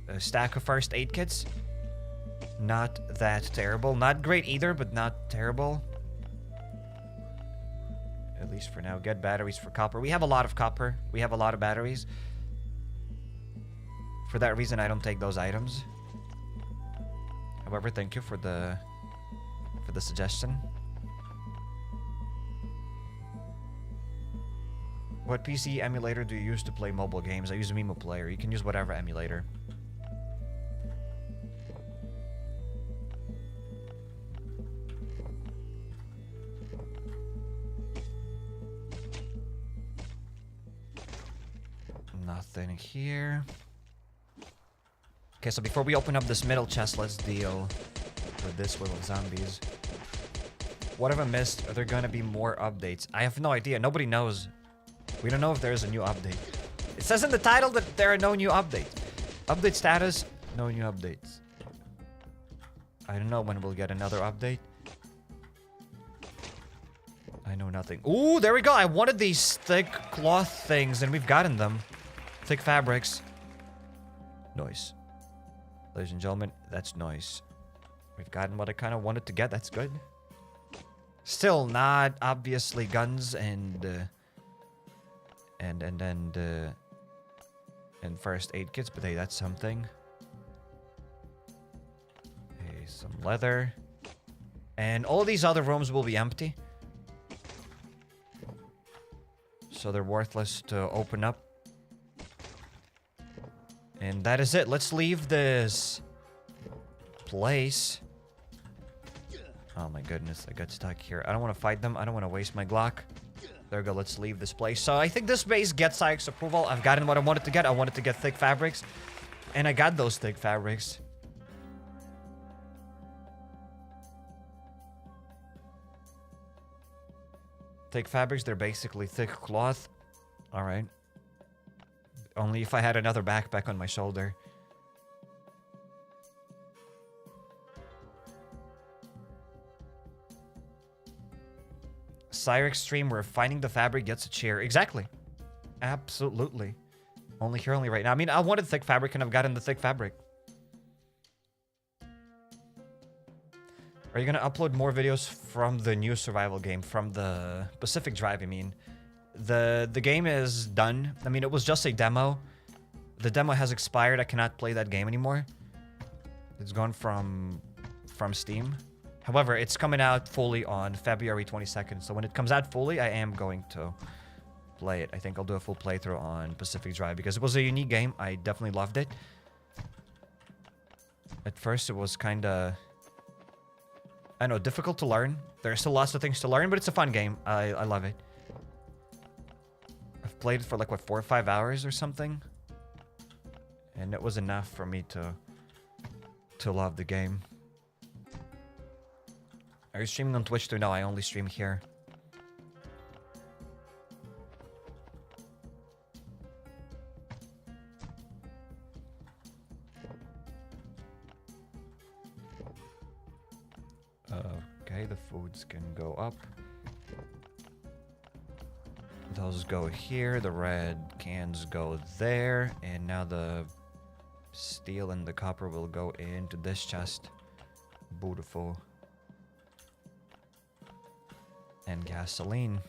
a stack of first aid kits. Not that terrible. Not great either, but not terrible. At least for now. Get batteries for copper. We have a lot of copper. We have a lot of batteries. For that reason, I don't take those items. However, thank you for the suggestion. What PC emulator do you use to play mobile games? I use a Mimo Player. You can use whatever emulator. Nothing here. Okay, so before we open up this middle chest, let's deal with this with zombies. What have I missed? Are there gonna be more updates? I have no idea. Nobody knows. We don't know if there's a new update. It says in the title that there are no new updates. Update status, no new updates. I don't know when we'll get another update. I know nothing. Ooh, there we go. I wanted these thick cloth things, and we've gotten them. Thick fabrics. Nice. Ladies and gentlemen, that's nice. We've gotten what I kind of wanted to get. That's good. Still not obviously guns and first aid kits, but hey, that's something. Hey, some leather. And all these other rooms will be empty. So they're worthless to open up. And that is it. Let's leave this place. Oh my goodness, I got stuck here. I don't want to fight them. I don't want to waste my Glock. There we go. Let's leave this place. So I think this base gets Sykes approval. I've gotten what I wanted to get. I wanted to get thick fabrics. And I got those thick fabrics. Thick fabrics, they're basically thick cloth. Alright. Only if I had another backpack on my shoulder. Cyrix stream where finding the fabric gets a cheer. Exactly. Absolutely. Only here, only right now. I mean, I wanted thick fabric and I've gotten the thick fabric. Are you gonna upload more videos from the new survival game? From the Pacific Drive, I mean. The game is done. I mean, it was just a demo. The demo has expired. I cannot play that game anymore. It's gone from Steam. However, it's coming out fully on February 22nd. So when it comes out fully, I am going to play it. I think I'll do a full playthrough on Pacific Drive because it was a unique game. I definitely loved it. At first, it was kind of, I know, difficult to learn. There's still lots of things to learn, but it's a fun game. I love it. I've played it for like, what, 4 or 5 hours or something? And it was enough for me to love the game. Are you streaming on Twitch too? No, I only stream here. Okay, the foods can go up. Those go here. The red cans go there. And now the steel and the copper will go into this chest. Beautiful. And gasoline.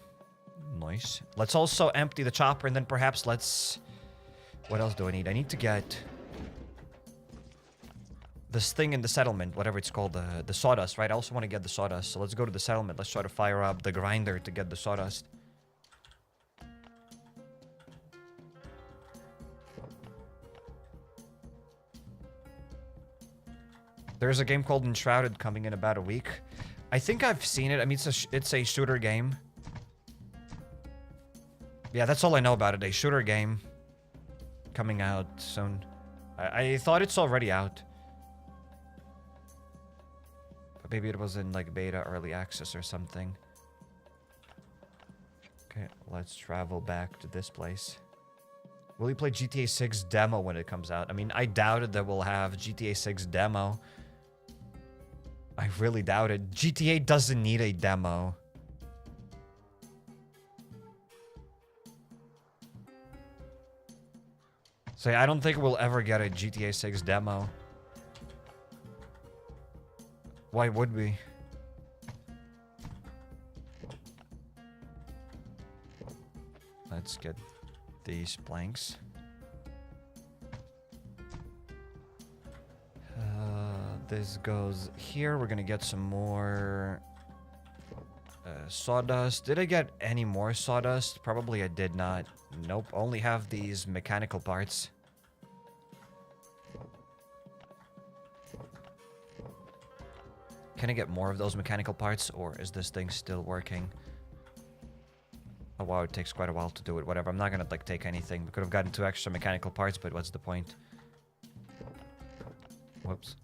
Nice. Let's also empty the chopper and then perhaps let's... What else do I need? I need to get this thing in the settlement, whatever it's called, the sawdust, right? I also want to get the sawdust. So let's go to the settlement. Let's try to fire up the grinder to get the sawdust. There's a game called Enshrouded coming in about a week. I think I've seen it. I mean, it's a shooter game. Yeah, that's all I know about it. A shooter game coming out soon. I thought it's already out. But maybe it was in like beta early access or something. Okay, let's travel back to this place. Will you play GTA 6 demo when it comes out? I mean, I doubted that we'll have GTA 6 demo. I really doubt it. GTA doesn't need a demo. So yeah, I don't think we'll ever get a GTA 6 demo. Why would we? Let's get these planks. This goes here. We're gonna get some more sawdust. Did I get any more sawdust? Probably I did not. Nope, only have these mechanical parts. Can I get more of those mechanical parts, or is this thing still working? Oh wow, it takes quite a while to do it. Whatever, I'm not gonna like take anything. We could have gotten 2 extra mechanical parts, but what's the point? Whoops.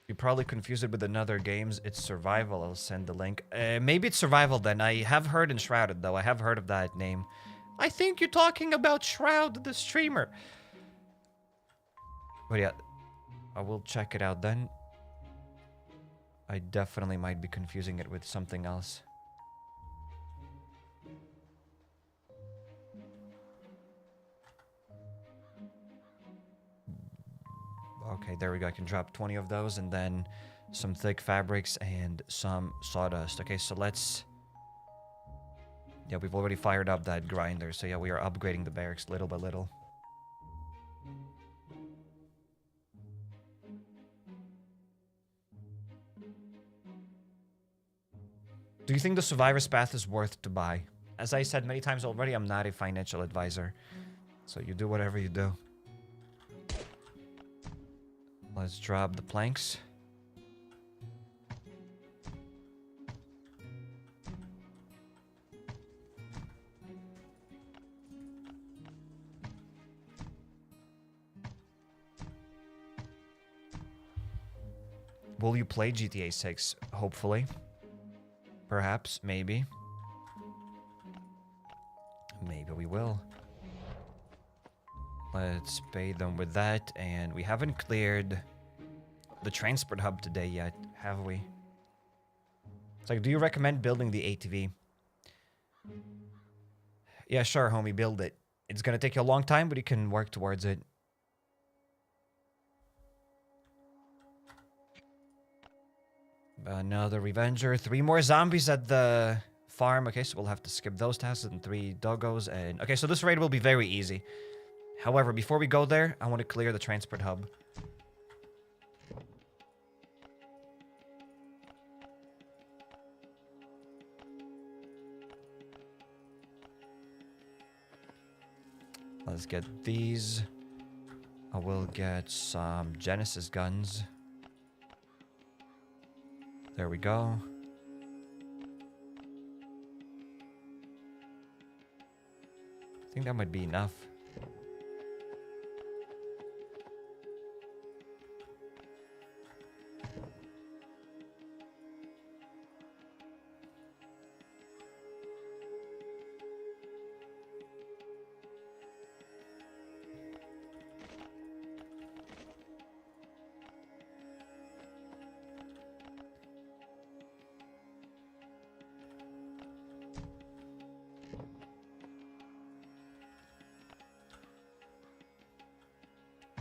You probably confused it with another games. It's survival. I'll send the link. Maybe it's survival then. I have heard Enshrouded though. I have heard of that name. I think you're talking about Shroud, the streamer. But yeah, I will check it out then. I definitely might be confusing it with something else. Okay, there we go. I can drop 20 of those and then some thick fabrics and some sawdust. Okay, so let's... Yeah, we've already fired up that grinder. So yeah, we are upgrading the barracks little by little. Do you think the Survivor's Path is worth to buy? As I said many times already, I'm not a financial advisor. So you do whatever you do. Let's drop the planks. Will you play GTA 6? Hopefully. Perhaps, maybe. Maybe we will. Let's pay them with that, and we haven't cleared the transport hub today yet, have we? It's like, do you recommend building the ATV? Yeah, sure, homie, build it. It's gonna take you a long time, but you can work towards it. Another Revenger. 3 more zombies at the farm. Okay, so we'll have to skip those tasks, and 3 doggos. And okay, so this raid will be very easy. However, before we go there, I want to clear the transport hub. Let's get these. I will get some Genesis guns. There we go. I think that might be enough.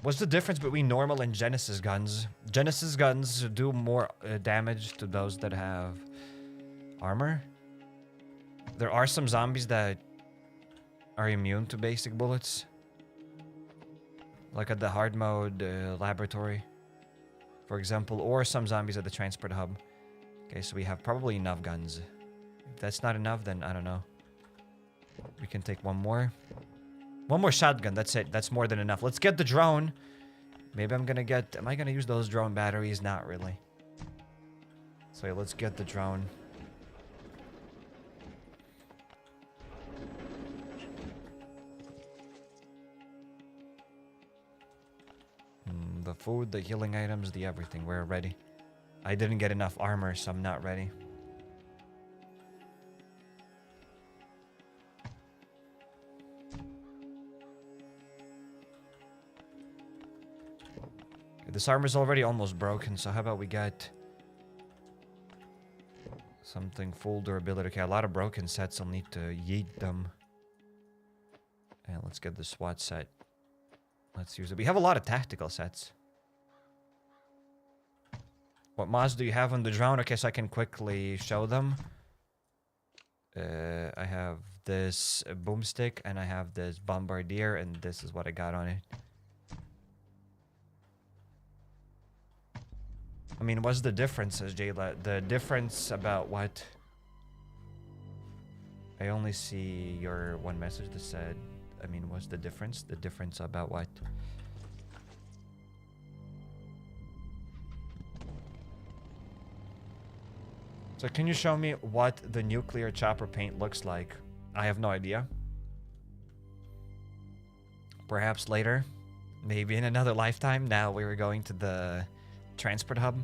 What's the difference between normal and Genesis guns? Genesis guns do more damage to those that have armor. There are some zombies that are immune to basic bullets. Like at the hard mode laboratory, for example, or some zombies at the transport hub. Okay, so we have probably enough guns. If that's not enough, then I don't know. We can take one more. One more shotgun, that's it. That's more than enough. Let's get the drone. Maybe I'm gonna get... Am I gonna use those drone batteries? Not really. So yeah, let's get the drone. The food, the healing items, the everything. We're ready. I didn't get enough armor, so I'm not ready. This armor's already almost broken, so how about we get something full durability? Okay, a lot of broken sets. I'll need to yeet them. And let's get the SWAT set. Let's use it. We have a lot of tactical sets. What mods do you have on the drone? Okay, so I can quickly show them. I have this boomstick, and I have this bombardier, and this is what I got on it. I mean, what's the difference, says Jayla? The difference about what? I only see your one message that said, I mean, what's the difference? The difference about what? So can you show me what the nuclear chopper paint looks like? I have no idea. Perhaps later. Maybe in another lifetime. Now we were going to the transport hub.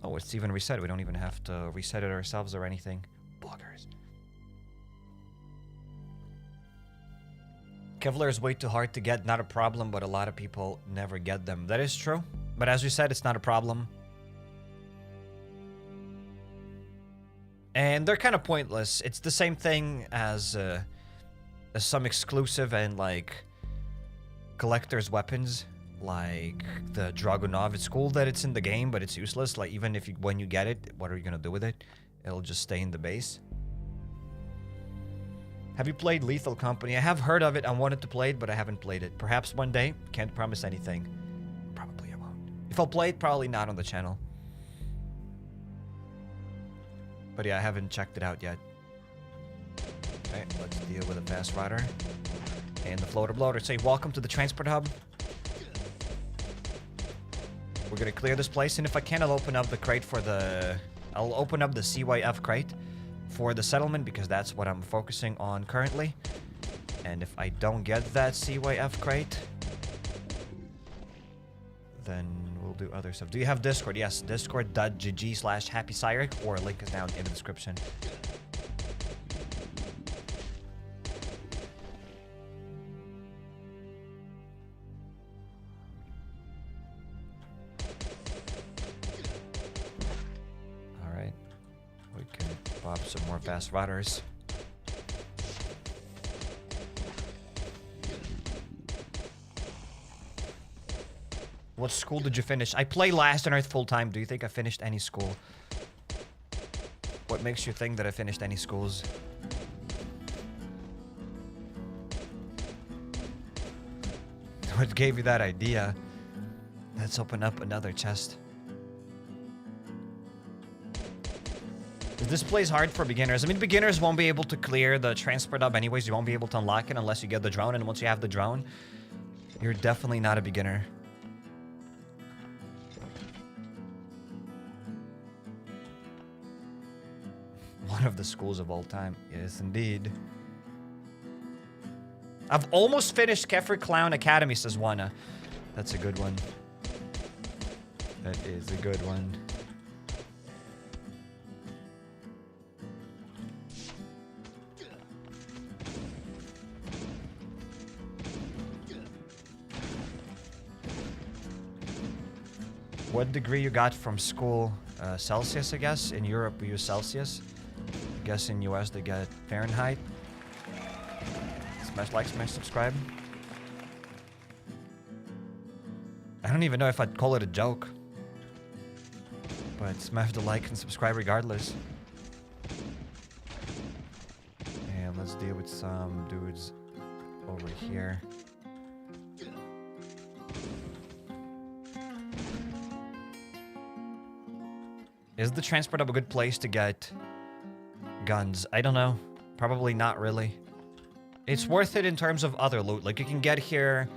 Oh, it's even reset. We don't even have to reset it ourselves or anything. Buggers. Kevlar is way too hard to get. Not a problem, but a lot of people never get them. That is true. But as you said, it's not a problem. And they're kind of pointless. It's the same thing as some exclusive and like collector's weapons, like the Dragunov. It's cool that it's in the game, but it's useless. Like even if when you get it, what are you gonna do with it? It'll just stay in the base. Have you played Lethal Company? I have heard of it. I wanted to play it, but I haven't played it. Perhaps one day. Can't promise anything. Probably I won't. If I'll play it, probably not on the channel. But yeah, I haven't checked it out yet. Okay, let's deal with a fast rider. And the floater bloater. Say, welcome to the transport hub. We're gonna clear this place, and if I can, I'll open up the crate for the... I'll open up the CYF crate for the settlement, because that's what I'm focusing on currently. And if I don't get that CYF crate, then we'll do other stuff. Do you have Discord? Yes, discord.gg/HappyCairek, or link is down in the description. Alright. We can pop some more fast riders. What school did you finish? I play Last on Earth full time. Do you think I finished any school? What makes you think that I finished any schools? What gave you that idea? Let's open up another chest. This plays hard for beginners. I mean, beginners won't be able to clear the transport hub anyways. You won't be able to unlock it unless you get the drone. And once you have the drone, you're definitely not a beginner. One of the schools of all time. Yes, indeed. I've almost finished Kefir Clown Academy, says Wana. That's a good one. That is a good one. What degree you got from school? Celsius, I guess. In Europe, we use Celsius. I guess in US, they get Fahrenheit. Smash like, smash subscribe. I don't even know if I'd call it a joke. But smash the like and subscribe regardless. And let's deal with some dudes over here. Is the transport hub a good place to get guns? I don't know. Probably not really. It's worth it in terms of other loot. Like, you can get here,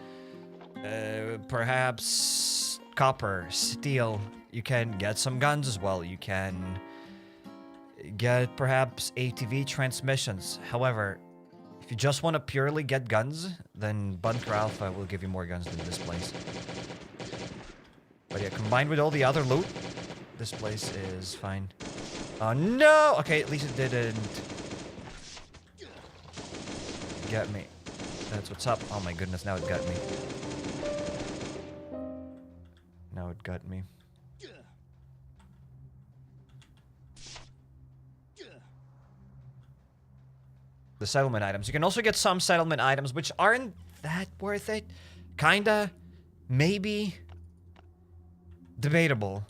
perhaps copper, steel. You can get some guns as well. You can get perhaps ATV transmissions. However, if you just want to purely get guns, then Bunker Alfa will give you more guns than this place. But yeah, combined with all the other loot, this place is fine. Oh no! Okay, at least it didn't get me. That's what's up. Oh my goodness, now it got me. it got me. The settlement items. You can also get some settlement items which aren't that worth it. Kinda. Maybe. Debatable.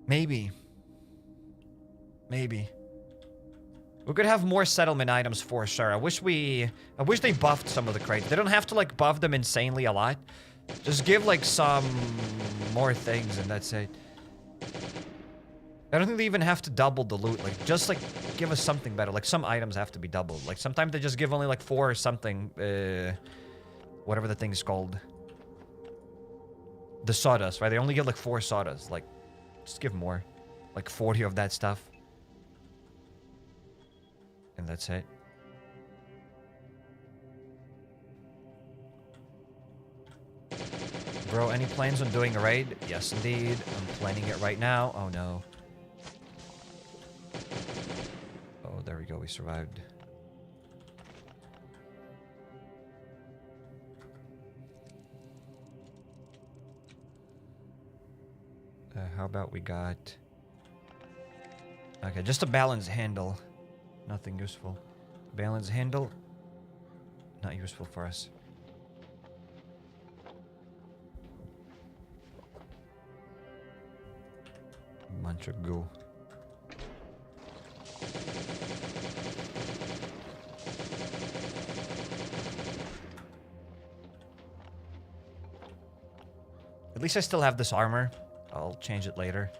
Maybe. Maybe. We could have more settlement items for sure. I wish they buffed some of the crates. They don't have to like buff them insanely a lot. Just give like some more things and that's it. I don't think they even have to double the loot. Like just like give us something better. Like some items have to be doubled. Like sometimes they just give only like 4 or something. Whatever the thing is called. The sawdust, right? They only get like 4 sawdust. Like just give more. Like 40 of that stuff. And that's it. Bro, any plans on doing a raid? Yes, indeed. I'm planning it right now. Oh, no. Oh, there we go. We survived. How about we got... Okay, just a balance handle. Nothing useful. Balance handle. Not useful for us. Bunch of goo. At least I still have this armor. I'll change it later.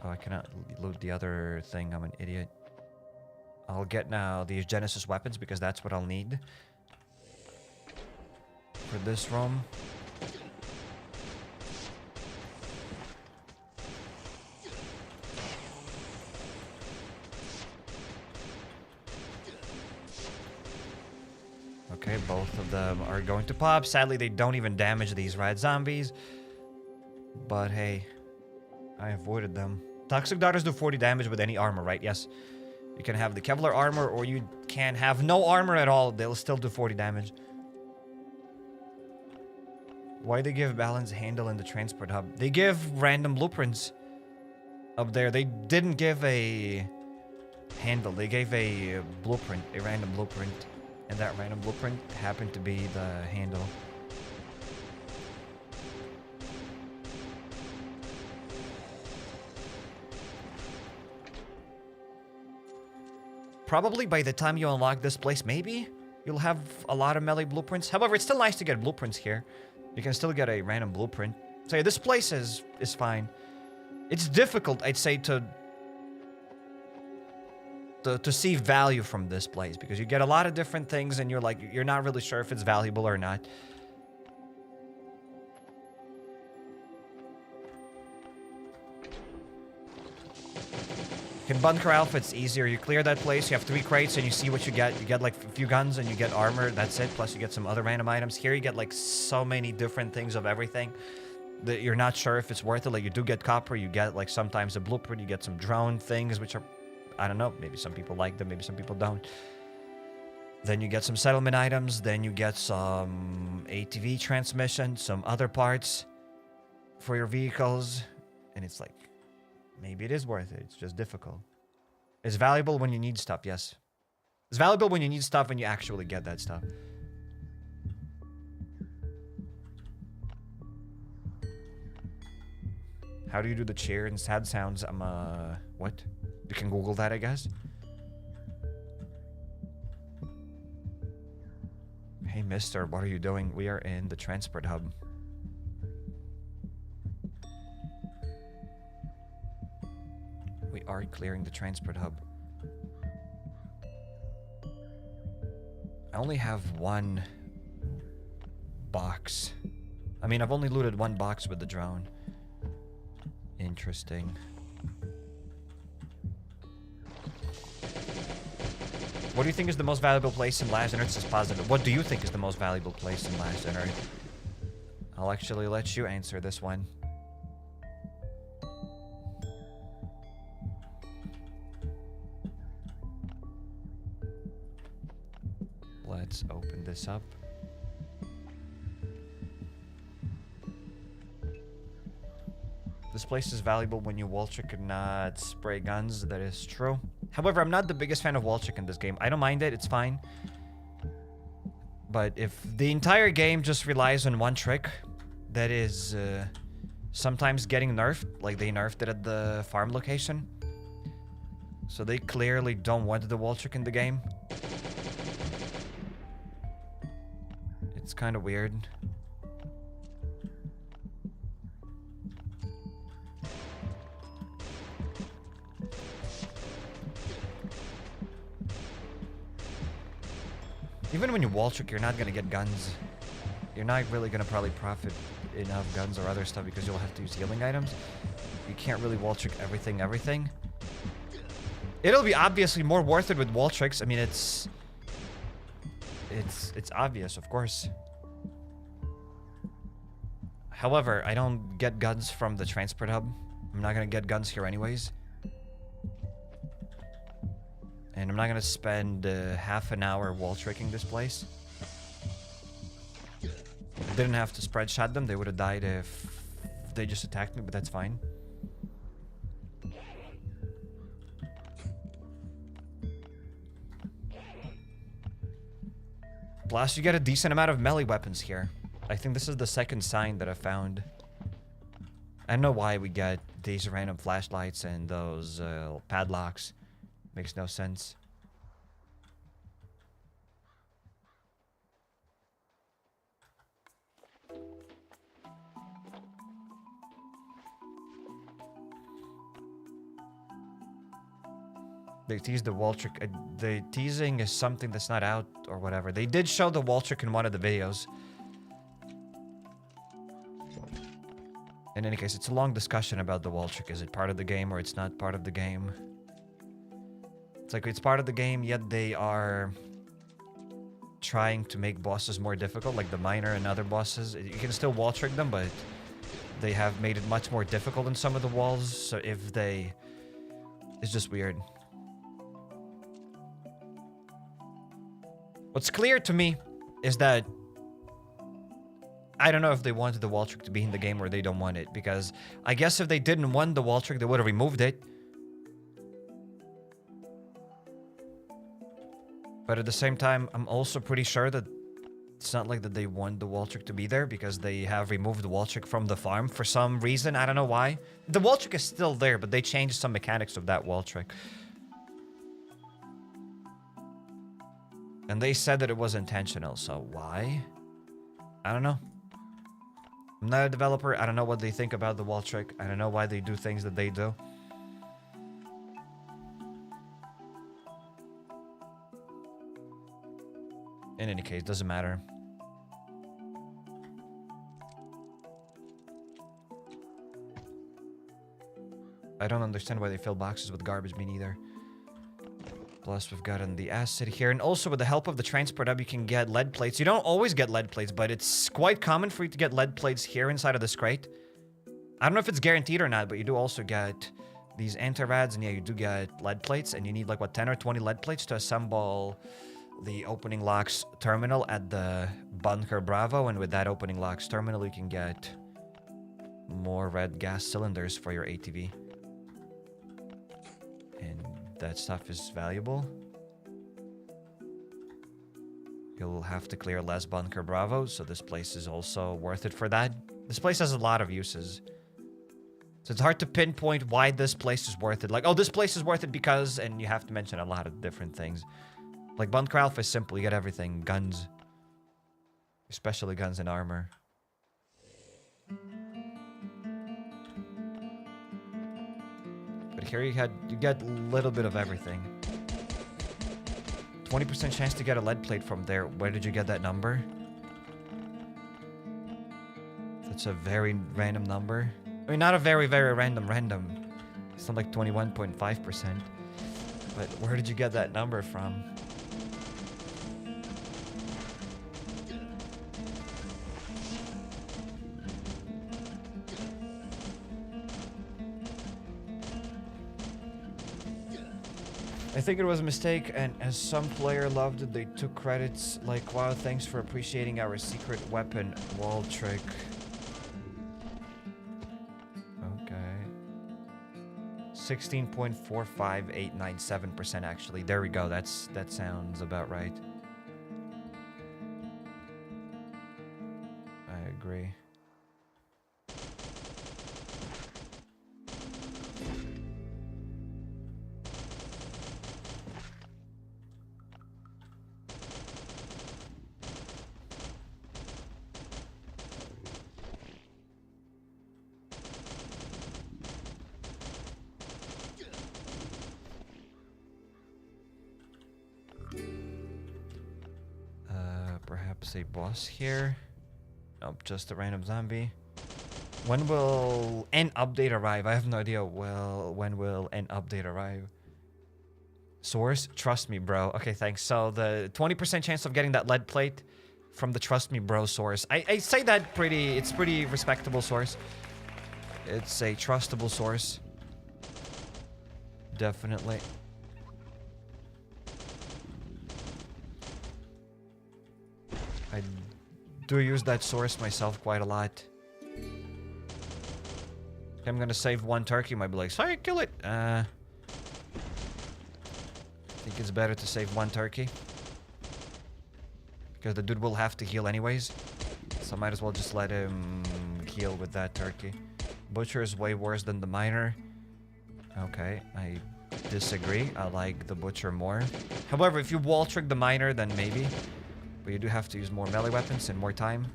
Oh, I cannot loot the other thing. I'm an idiot. I'll get now these Genesis weapons because that's what I'll need for this room. Okay, both of them are going to pop. Sadly, they don't even damage these red zombies. But hey, I avoided them. Toxic darters do 40 damage with any armor, right? Yes. You can have the Kevlar armor, or you can have no armor at all. They'll still do 40 damage. Why they give balance handle in the transport hub? They give random blueprints up there. They didn't give a handle. They gave a blueprint, a random blueprint. And that random blueprint happened to be the handle. Probably by the time you unlock this place, maybe you'll have a lot of melee blueprints. However, it's still nice to get blueprints here. You can still get a random blueprint. So yeah, this place is fine. It's difficult, I'd say, to see value from this place because you get a lot of different things and you're not really sure if it's valuable or not. In Bunker Alfa, it's easier. You clear that place, you have 3 crates, and you see what you get. You get, like, a few guns, and you get armor. That's it. Plus, you get some other random items. Here, you get, like, so many different things of everything that you're not sure if it's worth it. Like, you do get copper. You get, like, sometimes a blueprint. You get some drone things, which are, I don't know. Maybe some people like them. Maybe some people don't. Then you get some settlement items. Then you get some ATV transmission, some other parts for your vehicles. And it's like, maybe it is worth it. It's just difficult. It's valuable when you need stuff, yes. It's valuable when you need stuff and you actually get that stuff. How do you do the cheer and sad sounds? What? You can Google that, I guess. Hey, mister, what are you doing? We are in the transport hub. We are clearing the transport hub. I only have 1 box. I mean, I've only looted 1 box with the drone. Interesting. What do you think is the most valuable place in Last on Earth? Says positive. What do you think is the most valuable place in Last on Earth? I'll actually let you answer this one. Let's open this up. This place is valuable when you wall trick and not spray guns. That is true. However, I'm not the biggest fan of wall trick in this game. I don't mind it. It's fine. But if the entire game just relies on one trick, that is sometimes getting nerfed, like they nerfed it at the farm location. So they clearly don't want the wall trick in the game. It's kind of weird. Even when you wall trick, you're not gonna get guns. You're not really gonna probably profit enough guns or other stuff because you'll have to use healing items. You can't really wall trick everything. It'll be obviously more worth it with wall tricks. I mean, it's obvious, of course. However, I don't get guns from the transport hub. I'm not gonna get guns here anyways. And I'm not gonna spend half an hour wall tricking this place. I didn't have to spread shot them. They would have died if they just attacked me, but that's fine. Plus, you get a decent amount of melee weapons here. I think this is the second sign that I found. I don't know why we get these random flashlights and those padlocks. Makes no sense. They teased the wall trick. The teasing is something that's not out or whatever. They did show the wall trick in one of the videos. In any case, it's a long discussion about the wall trick. Is it part of the game or it's not part of the game? It's like it's part of the game, yet they are trying to make bosses more difficult, like the miner and other bosses. You can still wall trick them, but they have made it much more difficult in some of the walls. So if they... It's just weird. What's clear to me is that I don't know if they wanted the wall trick to be in the game or they don't want it, because I guess if they didn't want the wall trick, they would have removed it. But at the same time, I'm also pretty sure that it's not like that they want the wall trick to be there, because they have removed the wall trick from the farm for some reason. I don't know why. The wall trick is still there, but they changed some mechanics of that wall trick. And they said that it was intentional, so why? I don't know. I'm not a developer. I don't know what they think about the wall trick. I don't know why they do things that they do. In any case, doesn't matter. I don't understand why they fill boxes with garbage, me neither. Plus, we've gotten the acid here. And also, with the help of the transport hub, you can get lead plates. You don't always get lead plates, but it's quite common for you to get lead plates here inside of this crate. I don't know if it's guaranteed or not, but you do also get these anti-rads. And yeah, you do get lead plates. And you need like, what, 10 or 20 lead plates to assemble the opening locks terminal at the Bunker Bravo. And with that opening locks terminal, you can get more red gas cylinders for your ATV. And that stuff is valuable. You'll have to clear less Bunker Bravos, so this place is also worth it for that. This place has a lot of uses. So it's hard to pinpoint why this place is worth it. Like, oh, this place is worth it because... And you have to mention a lot of different things. Like, Bunker Alfa is simple. You get everything. Guns. Especially guns and armor. But here you get a little bit of everything. 20% chance to get a lead plate from there. Where did you get that number? That's a very random number. I mean, not a very, very random. It's not like 21.5%. But where did you get that number from? I think it was a mistake, and as some player loved it, they took credits like, wow, thanks for appreciating our secret weapon wall trick. Okay. 16.45897% actually. There we go. That sounds about right. I agree. Perhaps a boss here. Nope, just a random zombie. When will an update arrive? I have no idea. Well, when will an update arrive? Source? Trust me, bro. Okay, thanks. So the 20% chance of getting that lead plate from the Trust Me, Bro source. I say that it's pretty respectable source. It's a trustable source. Definitely. I do use that source myself quite a lot. I'm gonna save one turkey. Might be like, sorry, kill it. I think it's better to save one turkey. Because the dude will have to heal anyways. So I might as well just let him heal with that turkey. Butcher is way worse than the miner. Okay, I disagree. I like the butcher more. However, if you wall trick the miner, then maybe. But you do have to use more melee weapons and more time.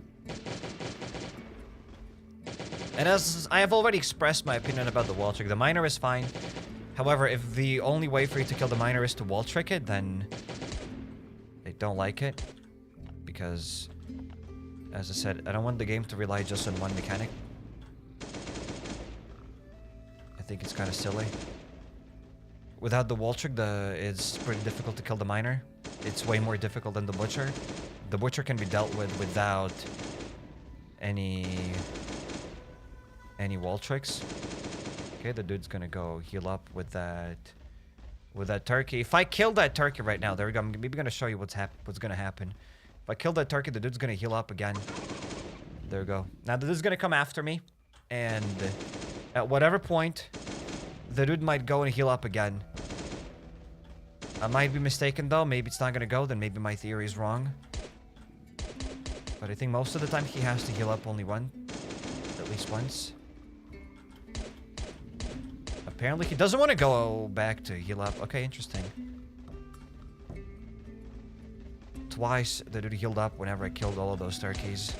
And as I have already expressed my opinion about the wall trick, the miner is fine. However, if the only way for you to kill the miner is to wall trick it, then I don't like it. Because, as I said, I don't want the game to rely just on one mechanic. I think it's kind of silly. Without the wall trick, it's pretty difficult to kill the miner. It's way more difficult than the butcher. The butcher can be dealt with without any wall tricks. Okay, the dude's gonna go heal up with that turkey. If I kill that turkey right now, there we go. I'm maybe gonna show you what's gonna happen. If I kill that turkey, the dude's gonna heal up again. There we go. Now the dude's gonna come after me, and at whatever point, the dude might go and heal up again. I might be mistaken though. Maybe it's not gonna go. Then maybe my theory is wrong. But I think most of the time he has to heal up only at least once. Apparently he doesn't want to go back to heal up. Okay, interesting. Twice the dude healed up whenever I killed all of those turkeys.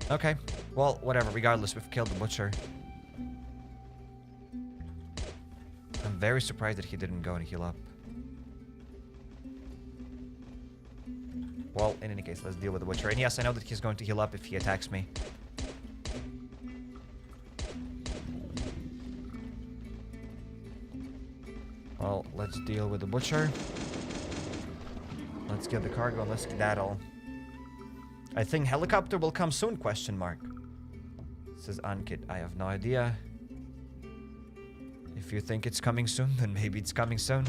Okay, well, whatever. Regardless, we've killed the butcher. I'm very surprised that he didn't go and heal up. Well, in any case, let's deal with the butcher. And yes, I know that he's going to heal up if he attacks me. Well, let's deal with the butcher. Let's get the cargo and let's skedaddle. I think helicopter will come soon, question mark. Says Ankit. I have no idea. If you think it's coming soon, then maybe it's coming soon.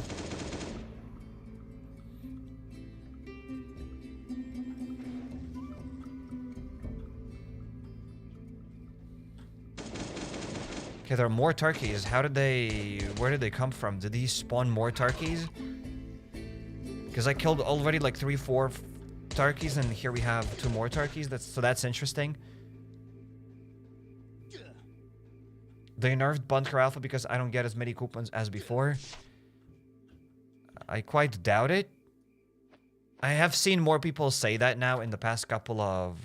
Okay, there are more turkeys. Where did they come from? Did these spawn more turkeys? Because I killed already like 3-4 turkeys, and here we have 2 more turkeys. That's interesting. They nerfed Bunker Alfa because I don't get as many coupons as before. I quite doubt it. I have seen more people say that now in the past couple of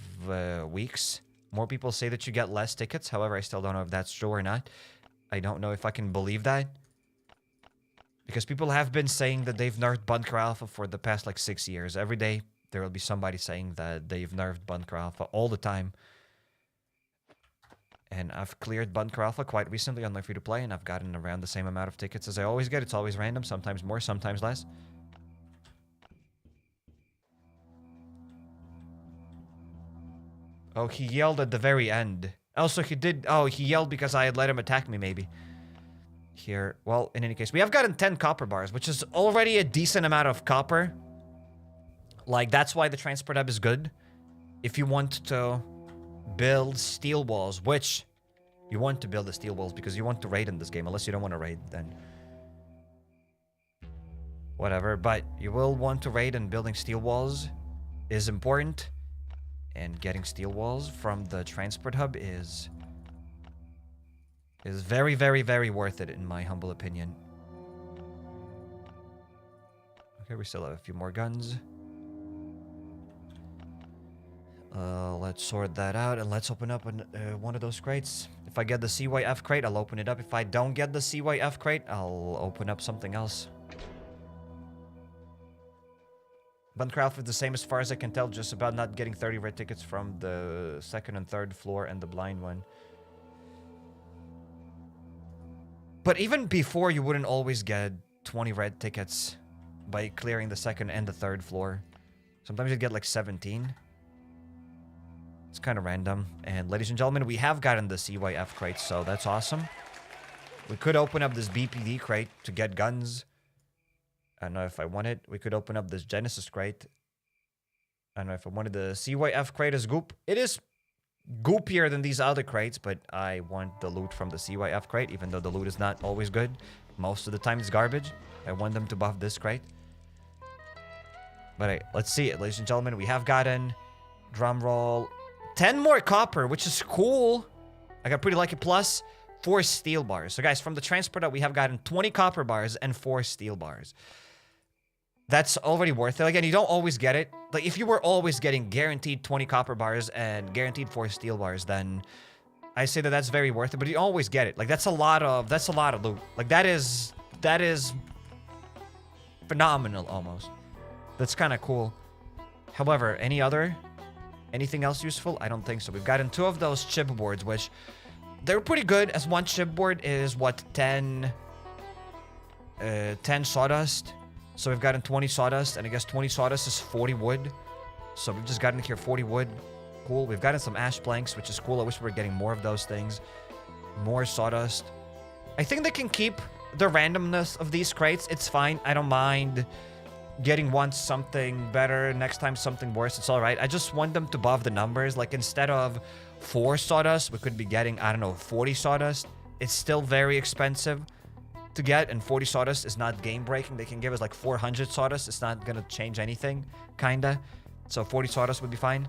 weeks. More people say that you get less tickets. However, I still don't know if that's true or not. I don't know if I can believe that. Because people have been saying that they've nerfed Bunker Alfa for the past like 6 years. Every day, there will be somebody saying that they've nerfed Bunker Alfa all the time. And I've cleared Bunker Alfa quite recently on my free-to-play, and I've gotten around the same amount of tickets as I always get. It's always random, sometimes more, sometimes less. Oh, he yelled at the very end. Also, he yelled because I had let him attack me, maybe. Here, well, in any case, we have gotten 10 copper bars, which is already a decent amount of copper. Like, that's why the transport hub is good. If you want to build steel walls, which You want to build the steel walls because you want to raid in this game. Unless you don't want to raid, then whatever. But you will want to raid, and building steel walls is important. And getting steel walls from the transport hub is very, very, very worth it, in my humble opinion. Okay, we still have a few more guns. Let's sort that out, and let's open up one of those crates. If I get the CYF crate, I'll open it up. If I don't get the CYF crate, I'll open up something else. Bunker Alfa is the same as far as I can tell, just about not getting 30 red tickets from the second and third floor and the blind one. But even before, you wouldn't always get 20 red tickets by clearing the second and the third floor. Sometimes you'd get like 17. It's kind of random. And ladies and gentlemen, we have gotten the CYF crate, so that's awesome. We could open up this BPD crate to get guns. I don't know if I want it. We could open up this Genesis crate. I don't know if I wanted the CYF crate as goop. It is goopier than these other crates, but I want the loot from the CYF crate, even though the loot is not always good. Most of the time it's garbage. I want them to buff this crate. But hey, let's see it, ladies and gentlemen. We have gotten, drum roll, 10 more copper, which is cool. I got pretty lucky, plus 4 steel bars. So guys, from the transporter, we have gotten 20 copper bars and 4 steel bars. That's already worth it. Again, you don't always get it. Like, if you were always getting guaranteed 20 copper bars and guaranteed 4 steel bars, then I say that that's very worth it. But you always get it. Like, that's a lot of loot. Like, that is phenomenal almost. That's kind of cool. However, anything else useful? I don't think so. We've gotten 2 of those chipboards, which they're pretty good, as one chipboard is what, 10 sawdust. So we've gotten 20 sawdust, and I guess 20 sawdust is 40 wood. So we've just gotten here 40 wood. Cool. We've gotten some ash planks, which is cool. I wish we were getting more of those things. More sawdust. I think they can keep the randomness of these crates. It's fine. I don't mind getting once something better, next time something worse. It's all right. I just want them to buff the numbers. Like, instead of 4 sawdust, we could be getting, I don't know, 40 sawdust. It's still very expensive to get, and 40 sawdust is not game breaking. They can give us like 400 sawdust. It's not gonna change anything, kinda. So 40 sawdust would be fine.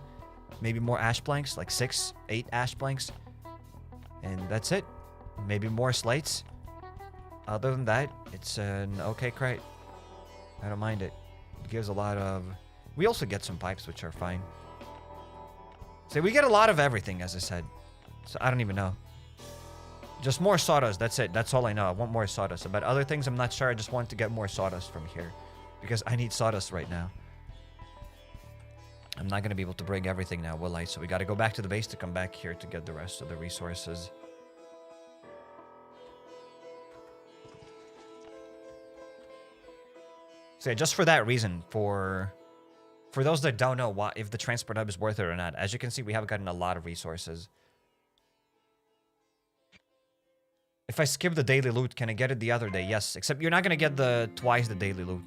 Maybe more ash planks, like 6, 8 ash planks, and that's it. Maybe more slates. Other than that, it's an okay crate. I don't mind it. It gives a lot of... We also get some pipes, which are fine. So we get a lot of everything, as I said. So I don't even know. Just more sawdust. That's it. That's all I know. I want more sawdust. About other things, I'm not sure. I just want to get more sawdust from here. Because I need sawdust right now. I'm not going to be able to bring everything now, will I? So we got to go back to the base to come back here to get the rest of the resources. So yeah, just for that reason, for those that don't know if the transport hub is worth it or not, as you can see, we have gotten a lot of resources. If I skip the daily loot, can I get it the other day? Yes, except you're not going to get twice the daily loot.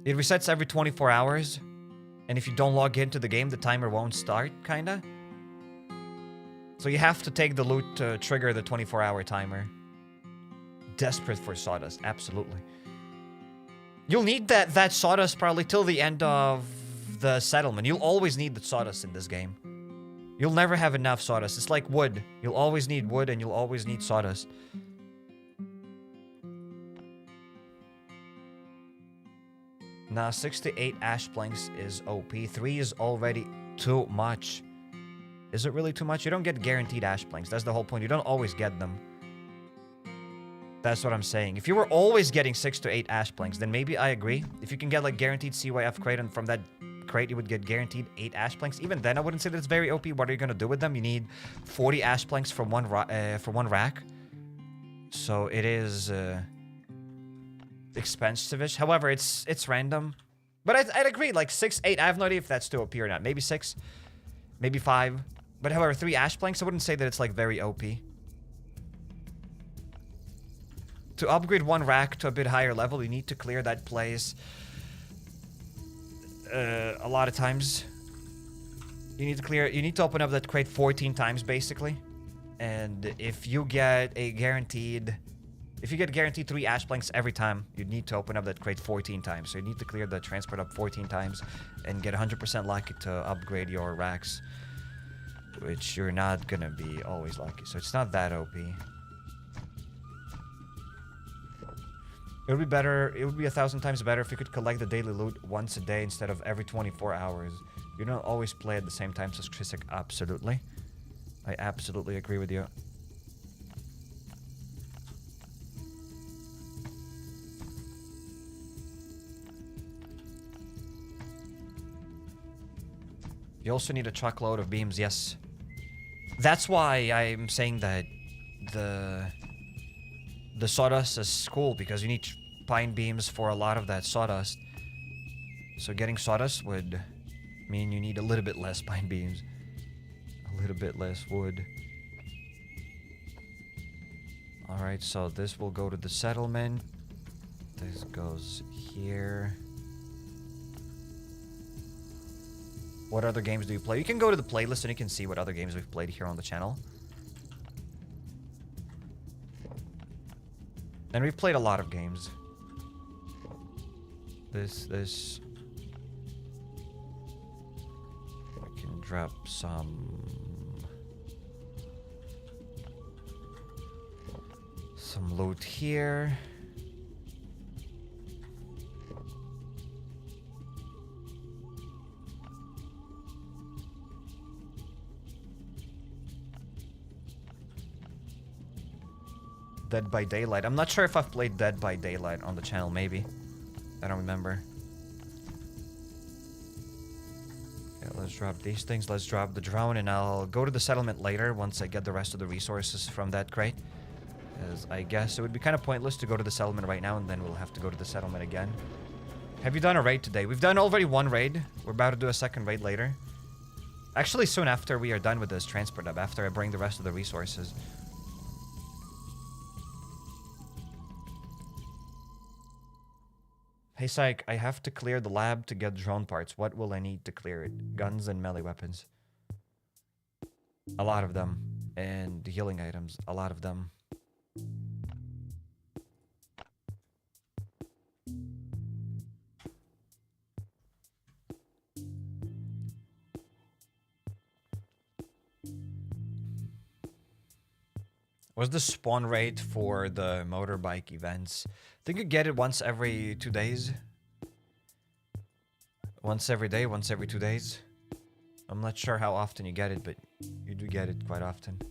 It resets every 24 hours. And if you don't log into the game, the timer won't start, kinda. So you have to take the loot to trigger the 24-hour timer. Desperate for sawdust, absolutely. You'll need that sawdust probably till the end of the settlement. You'll always need the sawdust in this game. You'll never have enough sawdust. It's like wood. You'll always need wood and you'll always need sawdust. Now, 6 to 8 ash planks is OP. 3 is already too much. Is it really too much? You don't get guaranteed ash planks. That's the whole point. You don't always get them. That's what I'm saying. If you were always getting 6 to 8 ash planks, then maybe I agree. If you can get like guaranteed CYF crate, and from that crate you would get guaranteed 8 ash planks, even then I wouldn't say that it's very OP. What are you going to do with them? You need 40 ash planks for one rack. So it is expensive-ish. However, it's random. But I'd agree, like 6, 8, I have no idea if that's still OP or not. Maybe 6, maybe 5. But however, 3 ash planks, I wouldn't say that it's like very OP. To upgrade one rack to a bit higher level, you need to clear that place a lot of times. You need to open up that crate 14 times, basically. And if you get guaranteed 3 ash planks every time, you need to open up that crate 14 times. So you need to clear the transport up 14 times and get 100% lucky to upgrade your racks, which you're not gonna be always lucky. So it's not that OP. It would be better. It would be 1,000 times better if you could collect the daily loot once a day instead of every 24 hours. You don't always play at the same time, says Chrisick. Absolutely. I absolutely agree with you. You also need a truckload of beams, yes. That's why I'm saying that the sawdust is cool, because you need pine beams for a lot of that sawdust. So getting sawdust would mean you need a little bit less pine beams. A little bit less wood. Alright, so this will go to the settlement. This goes here. What other games do you play? You can go to the playlist and you can see what other games we've played here on the channel. And we've played a lot of games. This. We can drop some loot here. Dead by Daylight. I'm not sure if I've played Dead by Daylight on the channel, maybe. I don't remember. Okay, let's drop these things. Let's drop the drone, and I'll go to the settlement later once I get the rest of the resources from that crate. As I guess it would be kind of pointless to go to the settlement right now, and then we'll have to go to the settlement again. Have you done a raid today? We've done already one raid. We're about to do a second raid later. Actually, soon after we are done with this transport hub, after I bring the rest of the resources. Hey Psych, I have to clear the lab to get drone parts. What will I need to clear it? Guns and melee weapons. A lot of them. And healing items. A lot of them. What's the spawn rate for the motorbike events? I think you get it once every 2 days. Once every day, once every 2 days. I'm not sure how often you get it, but you do get it quite often.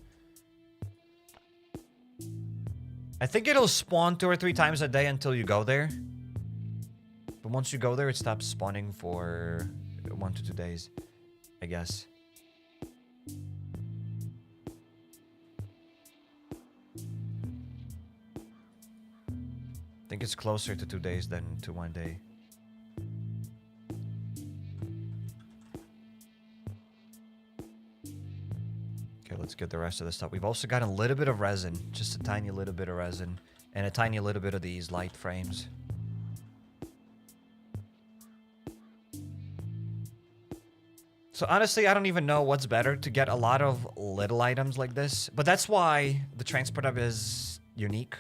I think it'll spawn 2 or 3 times a day until you go there. But once you go there, it stops spawning for 1 to 2 days, I guess. I think it's closer to 2 days than to 1 day. Okay, let's get the rest of the stuff. We've also got a little bit of resin. Just a tiny little bit of resin. And a tiny little bit of these light frames. So honestly, I don't even know what's better, to get a lot of little items like this. But that's why the transport hub is unique.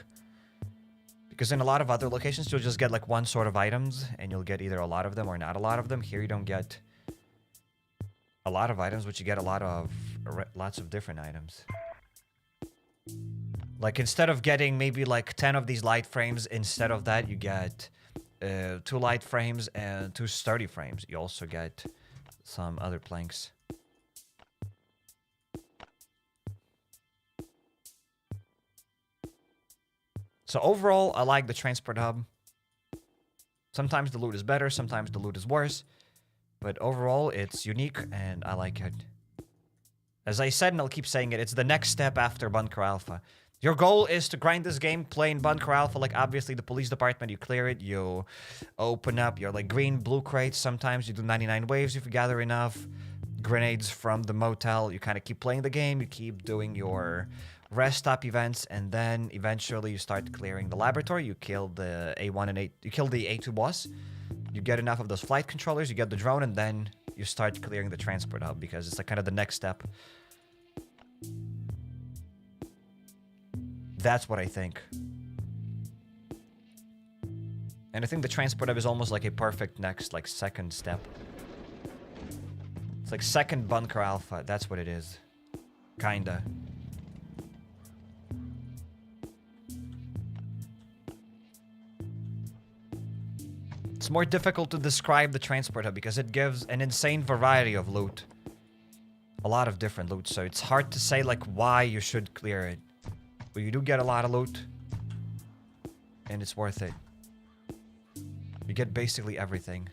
Because in a lot of other locations, you'll just get like one sort of items, and you'll get either a lot of them or not a lot of them. Here you don't get a lot of items, but you get lots of different items. Like instead of getting maybe like 10 of these light frames, instead of that you get 2 light frames and 2 sturdy frames. You also get some other planks. So overall, I like the transport hub. Sometimes the loot is better, sometimes the loot is worse. But overall, it's unique, and I like it. As I said, and I'll keep saying it, it's the next step after Bunker Alfa. Your goal is to grind this game, play in Bunker Alfa, like obviously the police department, you clear it, you open up your like green, blue crates. Sometimes you do 99 waves if you gather enough grenades from the motel. You kind of keep playing the game, you keep doing your rest stop events, and then eventually you start clearing the laboratory. You kill the A1 and you kill the A2 boss. You get enough of those flight controllers, you get the drone, and then you start clearing the transport hub, because it's like kind of the next step. That's what I think. And I think the transport hub is almost like a perfect next, like, second step. It's like second Bunker Alpha. That's what it is. Kinda. It's more difficult to describe the transport hub because it gives an insane variety of loot. A lot of different loot, so it's hard to say, like, why you should clear it. But you do get a lot of loot. And it's worth it. You get basically everything.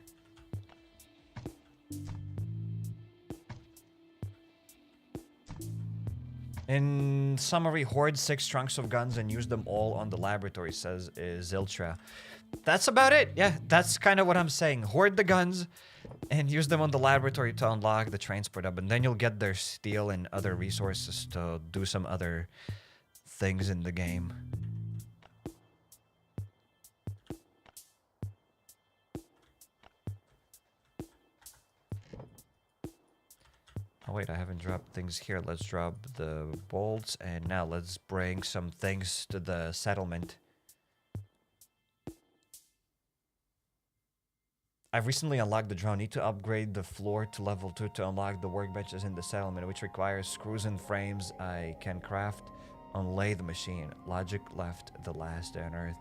In summary, hoard 6 trunks of guns and use them all on the laboratory, says Ziltra. That's about it. Yeah, that's kind of what I'm saying. Hoard the guns and use them on the laboratory to unlock the transport hub. And then you'll get their steel and other resources to do some other things in the game. Oh wait, I haven't dropped things here. Let's drop the bolts, and now let's bring some things to the settlement. I've recently unlocked the drone. Need to upgrade the floor to level 2 to unlock the workbenches in the settlement, which requires screws and frames I can craft on lathe machine. Logic left the last on Earth.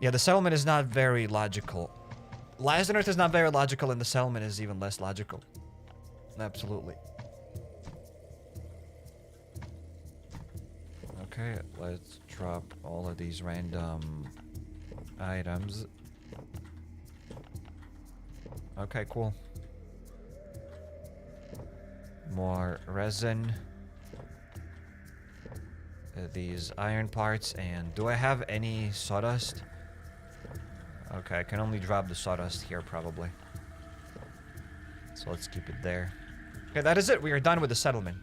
Yeah, the settlement is not very logical. Last on Earth is not very logical, and the settlement is even less logical. Absolutely. Okay, let's drop all of these random items. Okay, cool. More resin. These iron parts, and do I have any sawdust? Okay, I can only drop the sawdust here probably. So let's keep it there. Okay, that is it. We are done with the settlement.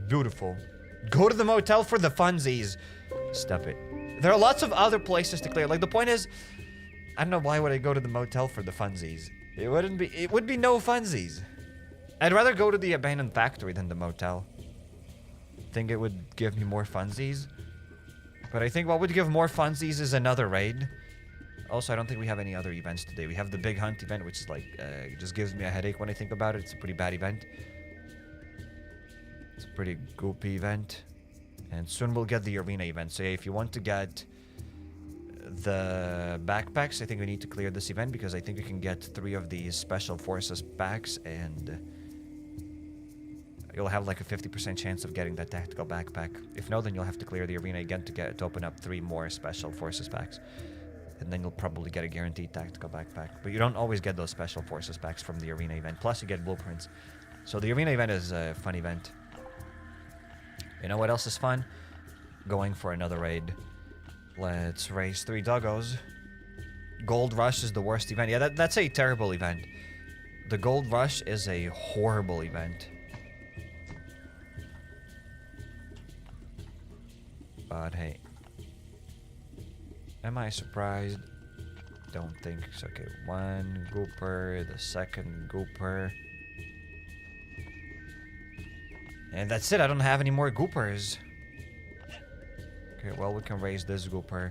Beautiful. Go to the motel for the funsies. Stop it. There are lots of other places to clear. Like, the point is, I don't know why would I go to the motel for the funsies. It would be no funsies. I'd rather go to the abandoned factory than the motel. Think it would give me more funsies. But I think what would give more funsies is another raid. Also, I don't think we have any other events today. We have the big hunt event, which is like, it just gives me a headache when I think about it. It's a pretty bad event. It's a pretty goopy event. And soon we'll get the arena event. So yeah, if you want to get the backpacks, I think we need to clear this event because I think we can get 3 of these special forces packs and you'll have like a 50% chance of getting that tactical backpack. If no, then you'll have to clear the arena again to open up 3 more special forces packs. And then you'll probably get a guaranteed tactical backpack. But you don't always get those special forces packs from the arena event. Plus you get blueprints. So the arena event is a fun event. You know what else is fun? Going for another raid. Let's raise 3 doggos. Gold Rush is the worst event. Yeah, that's a terrible event. The Gold Rush is a horrible event. But hey. Am I surprised? Don't think so. Okay, 1 gooper, the second gooper. And that's it, I don't have any more goopers. Okay, well, we can raise this gooper.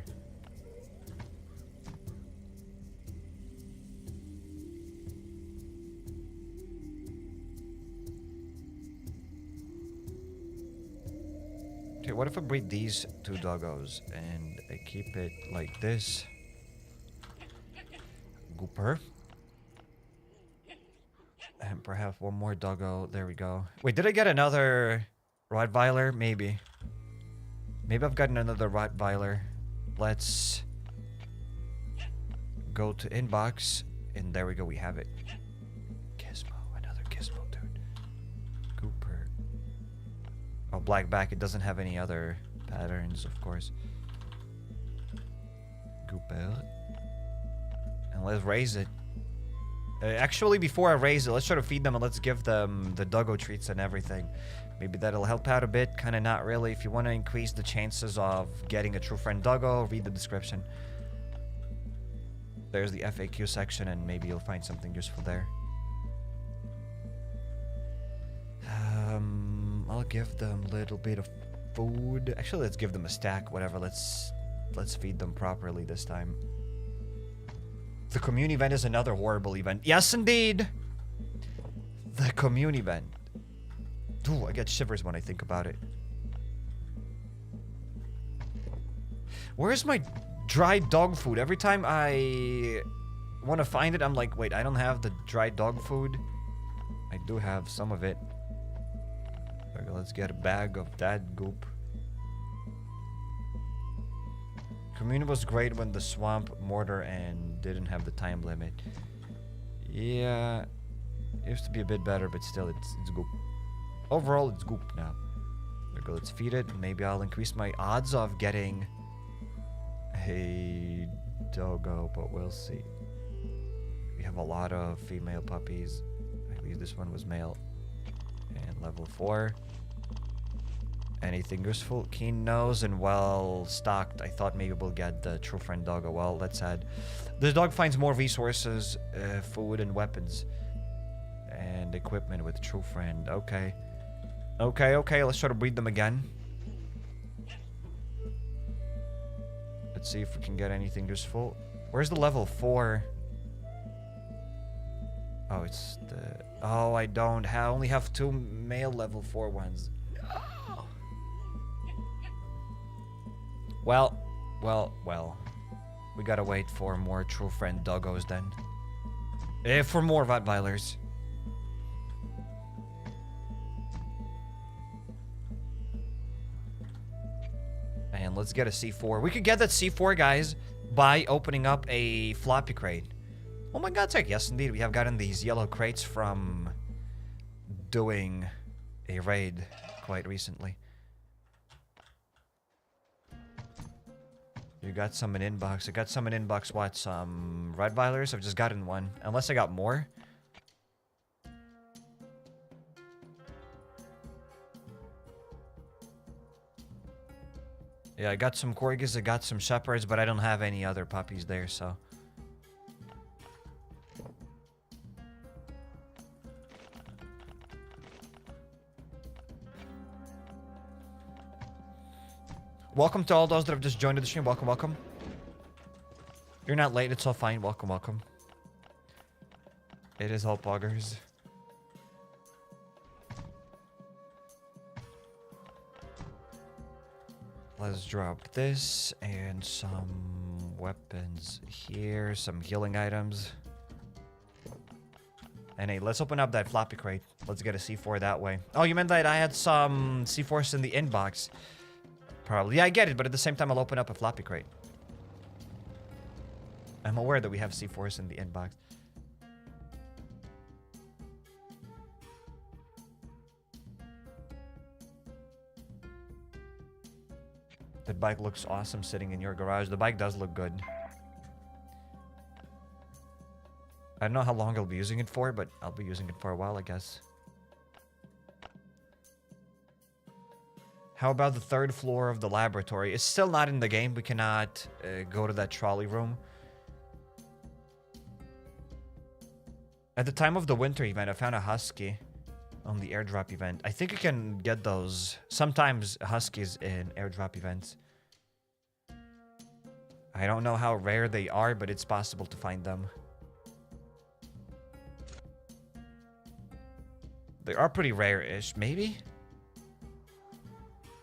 Okay, what if I breed these 2 doggos and I keep it like this? Gooper. And perhaps 1 more doggo. There we go. Wait, did I get another Rottweiler? Maybe. Maybe I've gotten another Rottweiler. Let's go to inbox. And there we go, we have it. Gizmo, another Gizmo, dude. Gooper. Oh, black back. It doesn't have any other patterns, of course. Gooper. And let's raise it. Actually, before I raise it, let's try to feed them and let's give them the doggo treats and everything. Maybe that'll help out a bit. Kind of not really. If you want to increase the chances of getting a true friend doggo, read the description. There's the FAQ section and maybe you'll find something useful there. I'll give them a little bit of food. Actually, let's give them a stack. Whatever. Let's feed them properly this time. The commune event is another horrible event. Yes, indeed. The commune event. Ooh, I get shivers when I think about it. Where's my dried dog food? Every time I want to find it, I'm like, wait, I don't have the dried dog food. I do have some of it. Okay, let's get a bag of that goop. Commune was great when the swamp mortar and didn't have the time limit. Yeah, it used to be a bit better, but still, it's goop. Overall, it's goop now. Okay, let's feed it. Maybe I'll increase my odds of getting a doggo, but we'll see. We have a lot of female puppies. I believe this one was male. And level 4. Anything useful? Keen nose and well stocked. I thought maybe we'll get the true friend doggo. Well, that's sad. This dog finds more resources, food and weapons. And equipment with true friend. Okay. Okay, let's try to breed them again. Let's see if we can get anything useful. Where's the level 4? Oh, it's the... Oh, I don't. I only have 2 male level 4 ones. No. Well. We gotta wait for more true friend doggos then. For more Rottweilers. And let's get a C4. We could get that C4, guys, by opening up a floppy crate. Oh my god, Tech. Yes, indeed. We have gotten these yellow crates from doing a raid quite recently. You got some in inbox. I got some in inbox. What? Some Rottweilers? I've just gotten one. Unless I got more. Yeah, I got some corgis, I got some shepherds, but I don't have any other puppies there, so... Welcome to all those that have just joined the stream. Welcome. You're not late, it's all fine. Welcome. It is all poggers. Let's drop this and some weapons here, some healing items. And hey, let's open up that floppy crate. Let's get a C4 that way. Oh, you meant that I had some C4s in the inbox. Probably. Yeah, I get it, but at the same time, I'll open up a floppy crate. I'm aware that we have C4s in the inbox. That bike looks awesome sitting in your garage. The bike does look good. I don't know how long I'll be using it for, but I'll be using it for a while, I guess. How about the 3rd floor of the laboratory? It's still not in the game. We cannot go to that trolley room. At the time of the winter event, I found a husky on the airdrop event. I think you can get those sometimes huskies in airdrop events. I don't know how rare they are, but it's possible to find them. They are pretty rare-ish, maybe?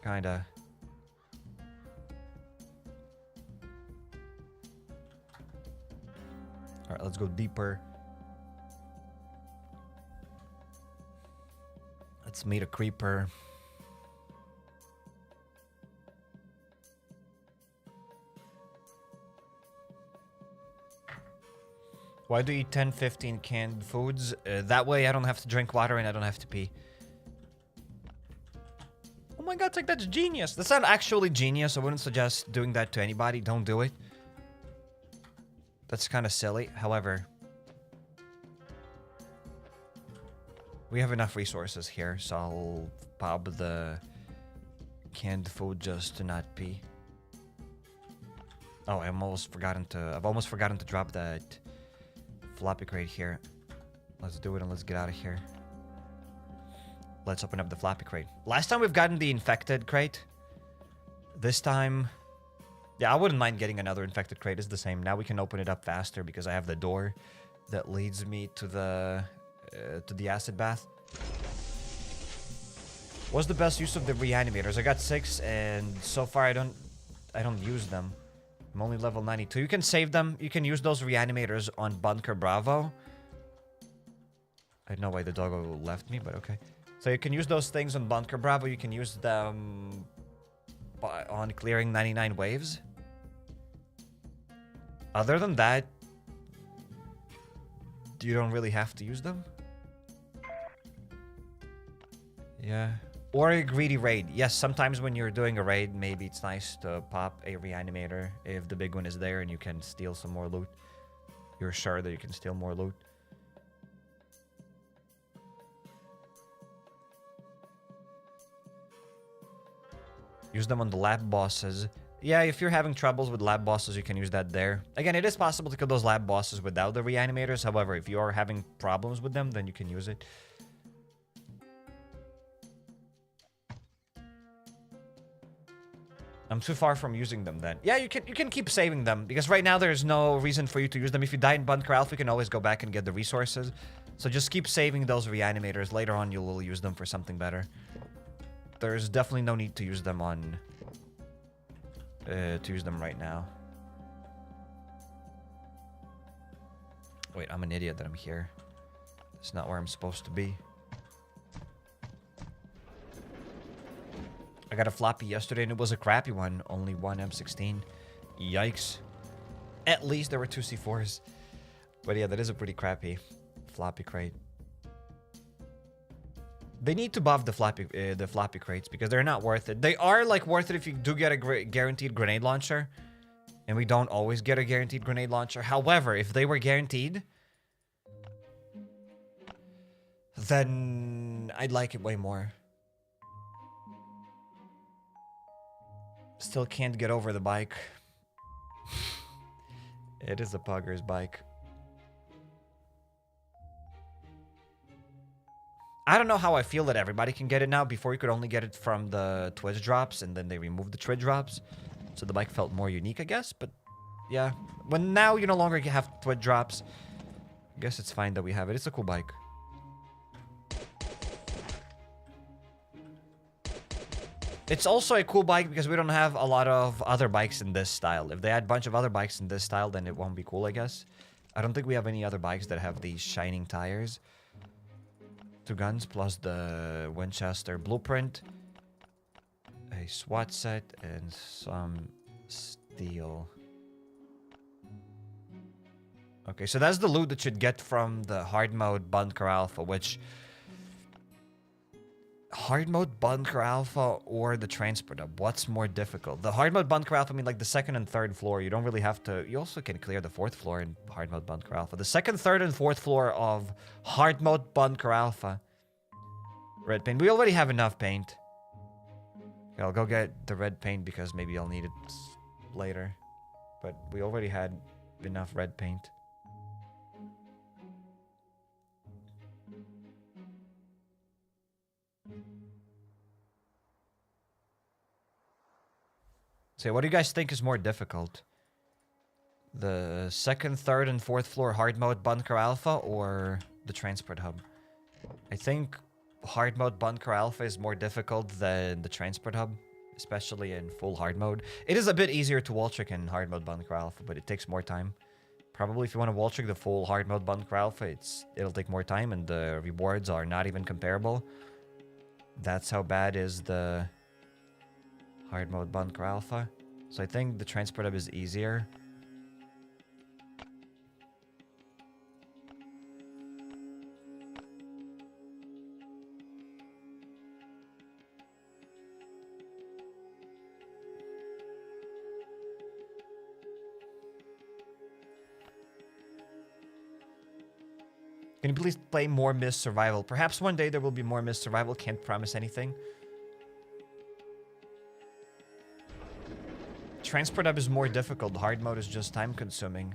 Kinda. Alright, let's go deeper. Let's meet a creeper. Why do you eat 10, 15 canned foods? That way I don't have to drink water and I don't have to pee. Oh my god, like that's genius. That's not actually genius. I wouldn't suggest doing that to anybody. Don't do it. That's kind of silly. However, we have enough resources here, so I'll pop the canned food just to not pee. Oh, I've almost forgotten to drop that floppy crate here. Let's do it and let's get out of here. Let's open up the floppy crate. Last time we've gotten the infected crate. This time... Yeah, I wouldn't mind getting another infected crate. It's the same. Now we can open it up faster because I have the door that leads me to the acid bath. What's the best use of the reanimators? I got 6, and so far I don't use them. I'm only level 92. You can save them. You can use those reanimators on Bunker Bravo. I don't know why the doggo left me, but okay. So you can use those things on Bunker Bravo. You can use them on clearing 99 waves. Other than that, you don't really have to use them. Yeah. Or a greedy raid. Yes, sometimes when you're doing a raid, maybe it's nice to pop a reanimator if the big one is there and you can steal some more loot. You're sure that you can steal more loot. Use them on the lab bosses. Yeah, if you're having troubles with lab bosses, you can use that there. Again, it is possible to kill those lab bosses without the reanimators. However, if you are having problems with them, then you can use it. I'm too far from using them then. Yeah, you can keep saving them, because right now there's no reason for you to use them. If you die in Bunker Alfa, you can always go back and get the resources. So just keep saving those reanimators. Later on, you will use them for something better. There's definitely no need to use them on... to use them right now. Wait, I'm an idiot that I'm here. It's not where I'm supposed to be. I got a floppy yesterday and it was a crappy one. Only one M16. Yikes. At least there were 2 C4s. But yeah, that is a pretty crappy floppy crate. They need to buff the floppy crates because they're not worth it. They are like worth it if you do get a guaranteed grenade launcher. And we don't always get a guaranteed grenade launcher. However, if they were guaranteed, then I'd like it way more. Still can't get over the bike. It is a pugger's bike. I don't know how I feel that everybody can get it now. Before you could only get it from the Twitch drops, and then they removed the Twitch drops. So the bike felt more unique, I guess. But yeah, when now you no longer have Twitch drops, I guess it's fine that we have it. It's a cool bike. It's also a cool bike because we don't have a lot of other bikes in this style. If they had a bunch of other bikes in this style, then it won't be cool, I guess. I don't think we have any other bikes that have these shining tires. 2 guns plus the Winchester blueprint. A SWAT set and some steel. Okay, so that's the loot that you'd get from the hard mode Bunker Alfa, which... Hard mode Bunker Alfa or the transport hub? What's more difficult? The hard mode Bunker Alfa, I mean, like the 2nd and 3rd floor, you don't really have to... You also can clear the 4th floor in hard mode Bunker Alfa. The 2nd, 3rd, and 4th floor of hard mode Bunker Alfa. Red paint. We already have enough paint. Okay, I'll go get the red paint because maybe I'll need it later. But we already had enough red paint. So what do you guys think is more difficult? The 2nd, 3rd, and 4th floor hard mode Bunker Alfa or the transport hub? I think hard mode Bunker Alfa is more difficult than the transport hub, especially in full hard mode. It is a bit easier to wall trick in hard mode Bunker Alfa, but it takes more time. Probably if you want to wall trick the full hard mode Bunker Alfa, it'll take more time and the rewards are not even comparable. That's how bad is the hard mode Bunker Alfa. So I think the transport hub is easier. Can you please play more Mist Survival? Perhaps one day there will be more Mist Survival. Can't promise anything. Transport hub is more difficult. Hard mode is just time consuming.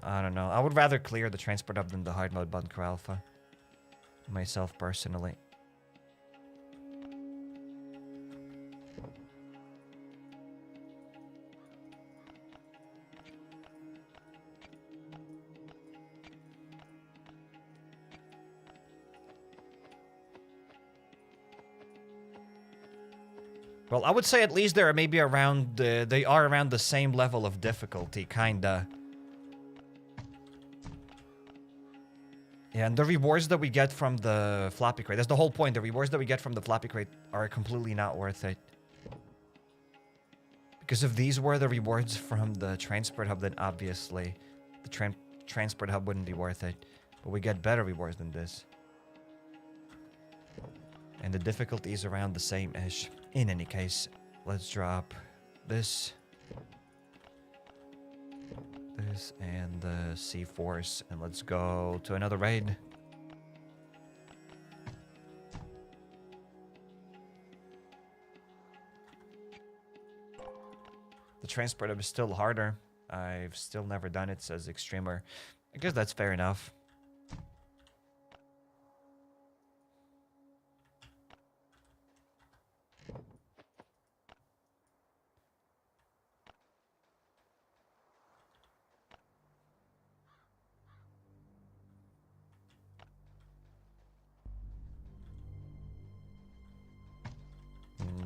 I don't know. I would rather clear the transport hub than the hard mode Bunker Alpha. Myself, personally. Well, I would say at least they're maybe around, they are around the same level of difficulty, kinda. Yeah, and the rewards that we get from the Floppy crate, that's the whole point. The rewards that we get from the Floppy crate are completely not worth it. Because if these were the rewards from the transport hub, then obviously the transport hub wouldn't be worth it. But we get better rewards than this. And the difficulty is around the same-ish. In any case, let's drop this. This and the C-Force. And let's go to another raid. The transport hub is still harder. I've still never done it, says Extremer. I guess that's fair enough.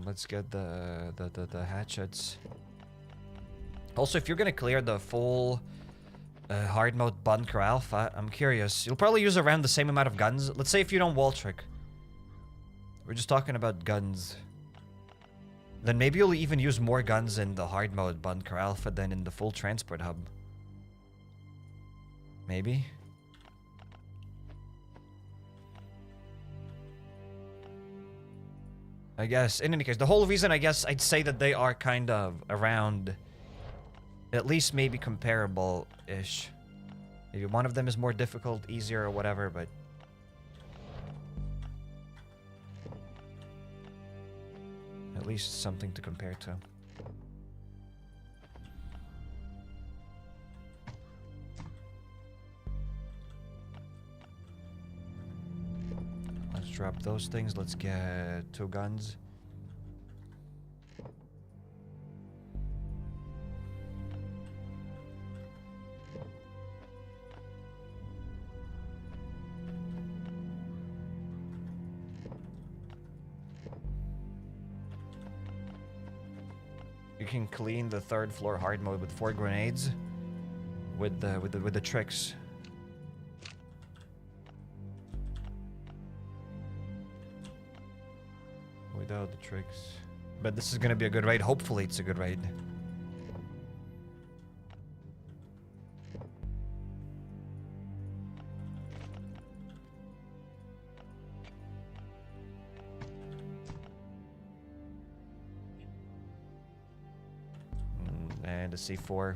Let's get the hatchets. Also, if you're gonna clear the full hard mode Bunker Alpha, I'm curious. You'll probably use around the same amount of guns. Let's say if you don't wall trick. We're just talking about guns. Then maybe you'll even use more guns in the hard mode Bunker Alpha than in the full transport hub. Maybe. I guess, in any case, the whole reason I guess I'd say that they are kind of around, at least maybe comparable-ish. Maybe one of them is more difficult, easier, or whatever, but... at least something to compare to. Let's drop those things. Let's get 2 guns. You can clean the 3rd floor hard mode with 4 grenades, with the tricks. Without the tricks. But this is gonna be a good raid. Hopefully it's a good raid. And the C4.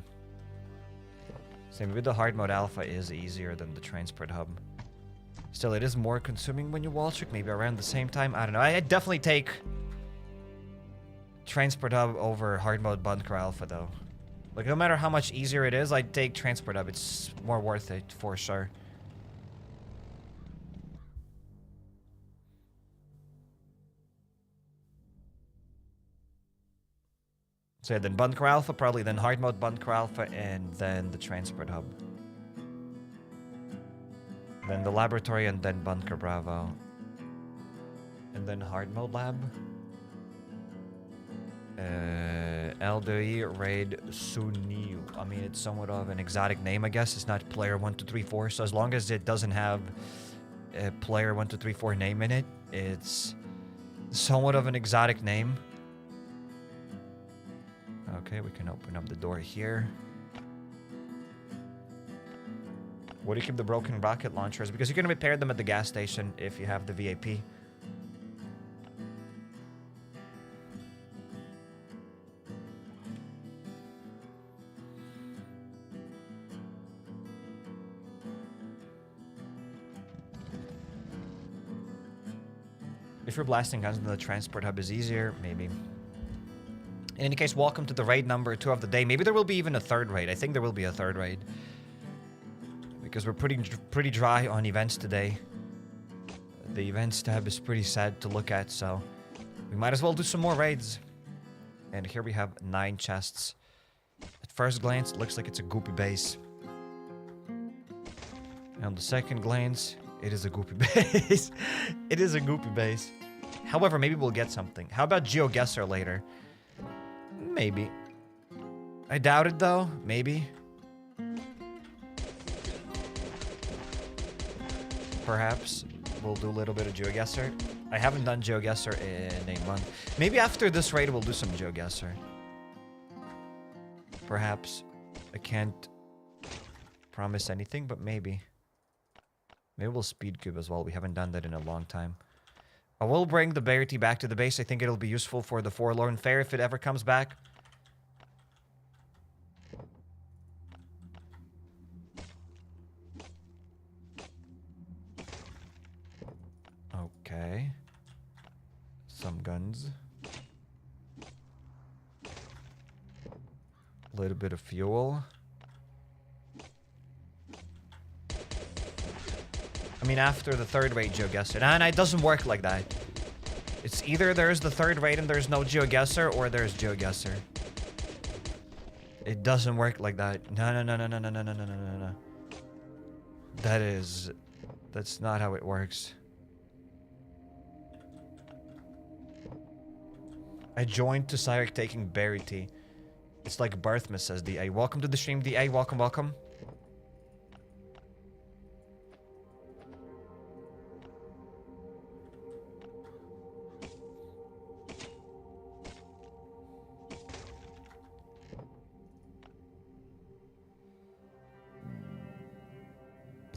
Same with the hard mode alpha is easier than the transport hub. Still, it is more consuming when you wall trick, maybe around the same time. I don't know. I'd definitely take transport hub over hard mode Bunker Alpha, though. Like, no matter how much easier it is, I'd take transport hub. It's more worth it, for sure. So yeah, then Bunker Alpha, probably then hard mode Bunker Alpha, and then the transport hub. Then the laboratory, and then Bunker Bravo. And then hard mode lab. LDoE Raid Suniu. I mean, it's somewhat of an exotic name, I guess. It's not player 1, 2, 3, 4. So as long as it doesn't have a player 1, 2, 3, 4 name in it, it's somewhat of an exotic name. Okay, we can open up the door here. What do you keep the broken rocket launchers? Because you can repair them at the gas station if you have the VAP. If you're blasting guns, then the transport hub is easier, maybe. In any case, welcome to the raid number 2 of the day. Maybe there will be even a 3rd raid. I think there will be a 3rd raid. Because we're pretty dry on events today. The events tab is pretty sad to look at, so we might as well do some more raids. And here we have 9 chests. At first glance, it looks like it's a goopy base. And on the second glance, it is a goopy base. It is a goopy base. However, maybe we'll get something. How about GeoGuessr later? Maybe. I doubt it though. Maybe. Perhaps we'll do a little bit of GeoGuessr. I haven't done GeoGuessr in a month. Maybe after this raid we'll do some GeoGuessr. Perhaps. I can't promise anything, but maybe. Maybe we'll speed cube as well. We haven't done that in a long time. I will bring the Berity back to the base. I think it'll be useful for the Forlorn Fair if it ever comes back. Okay. Some guns. A little bit of fuel. I mean, after the third raid GeoGuessr. And it doesn't work like that. It's either there's the third raid and there's no GeoGuessr, or there's GeoGuessr. It doesn't work like that. No. That's not how it works. I joined to HappyCairek taking berry tea. It's like Birthmas, says DA. Welcome to the stream, DA. Welcome, welcome.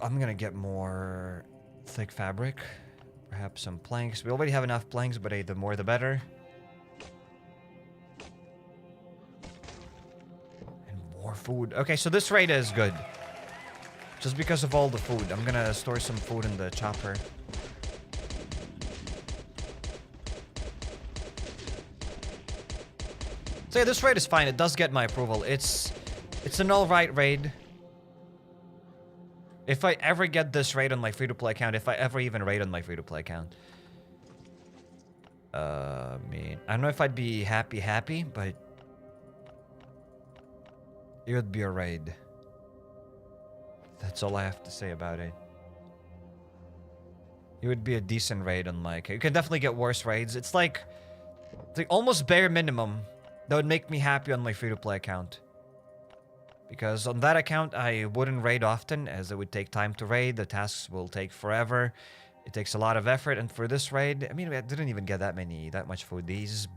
I'm gonna get more thick fabric. Perhaps some planks. We already have enough planks, but hey, the more the better. And more food. Okay, so this raid is good. Just because of all the food. I'm gonna store some food in the chopper. So yeah, this raid is fine. It does get my approval. It's an alright raid. If I ever get this raid on my free-to-play account, if I ever even raid on my free-to-play account. I mean, I don't know if I'd be happy, but it would be a raid. That's all I have to say about it. It would be a decent raid on my... You can definitely get worse raids. It's like the almost bare minimum that would make me happy on my free-to-play account. Because on that account, I wouldn't raid often, as it would take time to raid. The tasks will take forever. It takes a lot of effort. And for this raid, I mean, I didn't even get that much food. These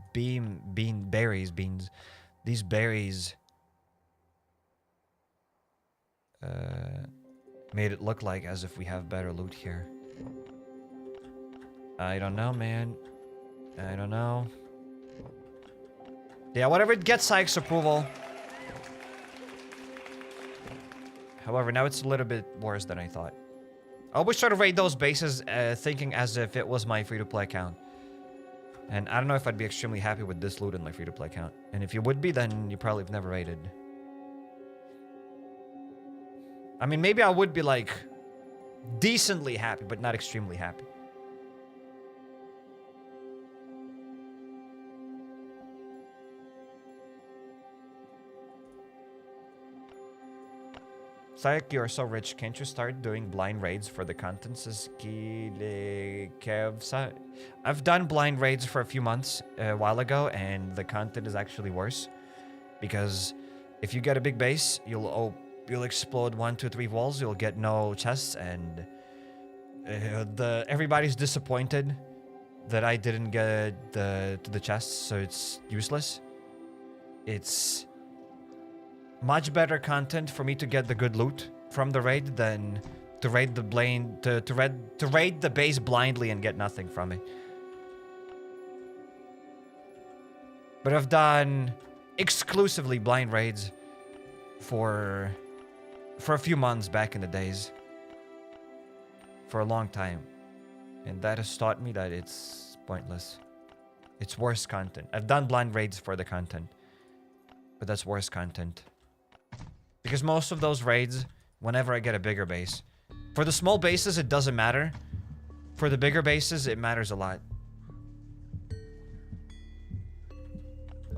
berries made it look like as if we have better loot here. I don't know, man. I don't know. Yeah, whatever it gets Sykes' approval. However, now it's a little bit worse than I thought. I always try to raid those bases thinking as if it was my free-to-play account. And I don't know if I'd be extremely happy with this loot in my free-to-play account. And if you would be, then you probably have never raided. I mean, maybe I would be like decently happy, but not extremely happy. Sayek, you are so rich. Can't you start doing blind raids for the contents? I've done blind raids for a few months a while ago, and the content is actually worse. Because if you get a big base, you'll explode 1, 2, 3 walls. You'll get no chests, and everybody's disappointed that I didn't get the chests, so it's useless. It's much better content for me to get the good loot from the raid than to raid the base blindly and get nothing from it. But I've done exclusively blind raids for a few months back in the days. For a long time. And that has taught me that it's pointless. It's worse content. I've done blind raids for the content. But that's worse content. Because most of those raids whenever I get a bigger base. For the small bases, it doesn't matter. For the bigger bases, it matters a lot.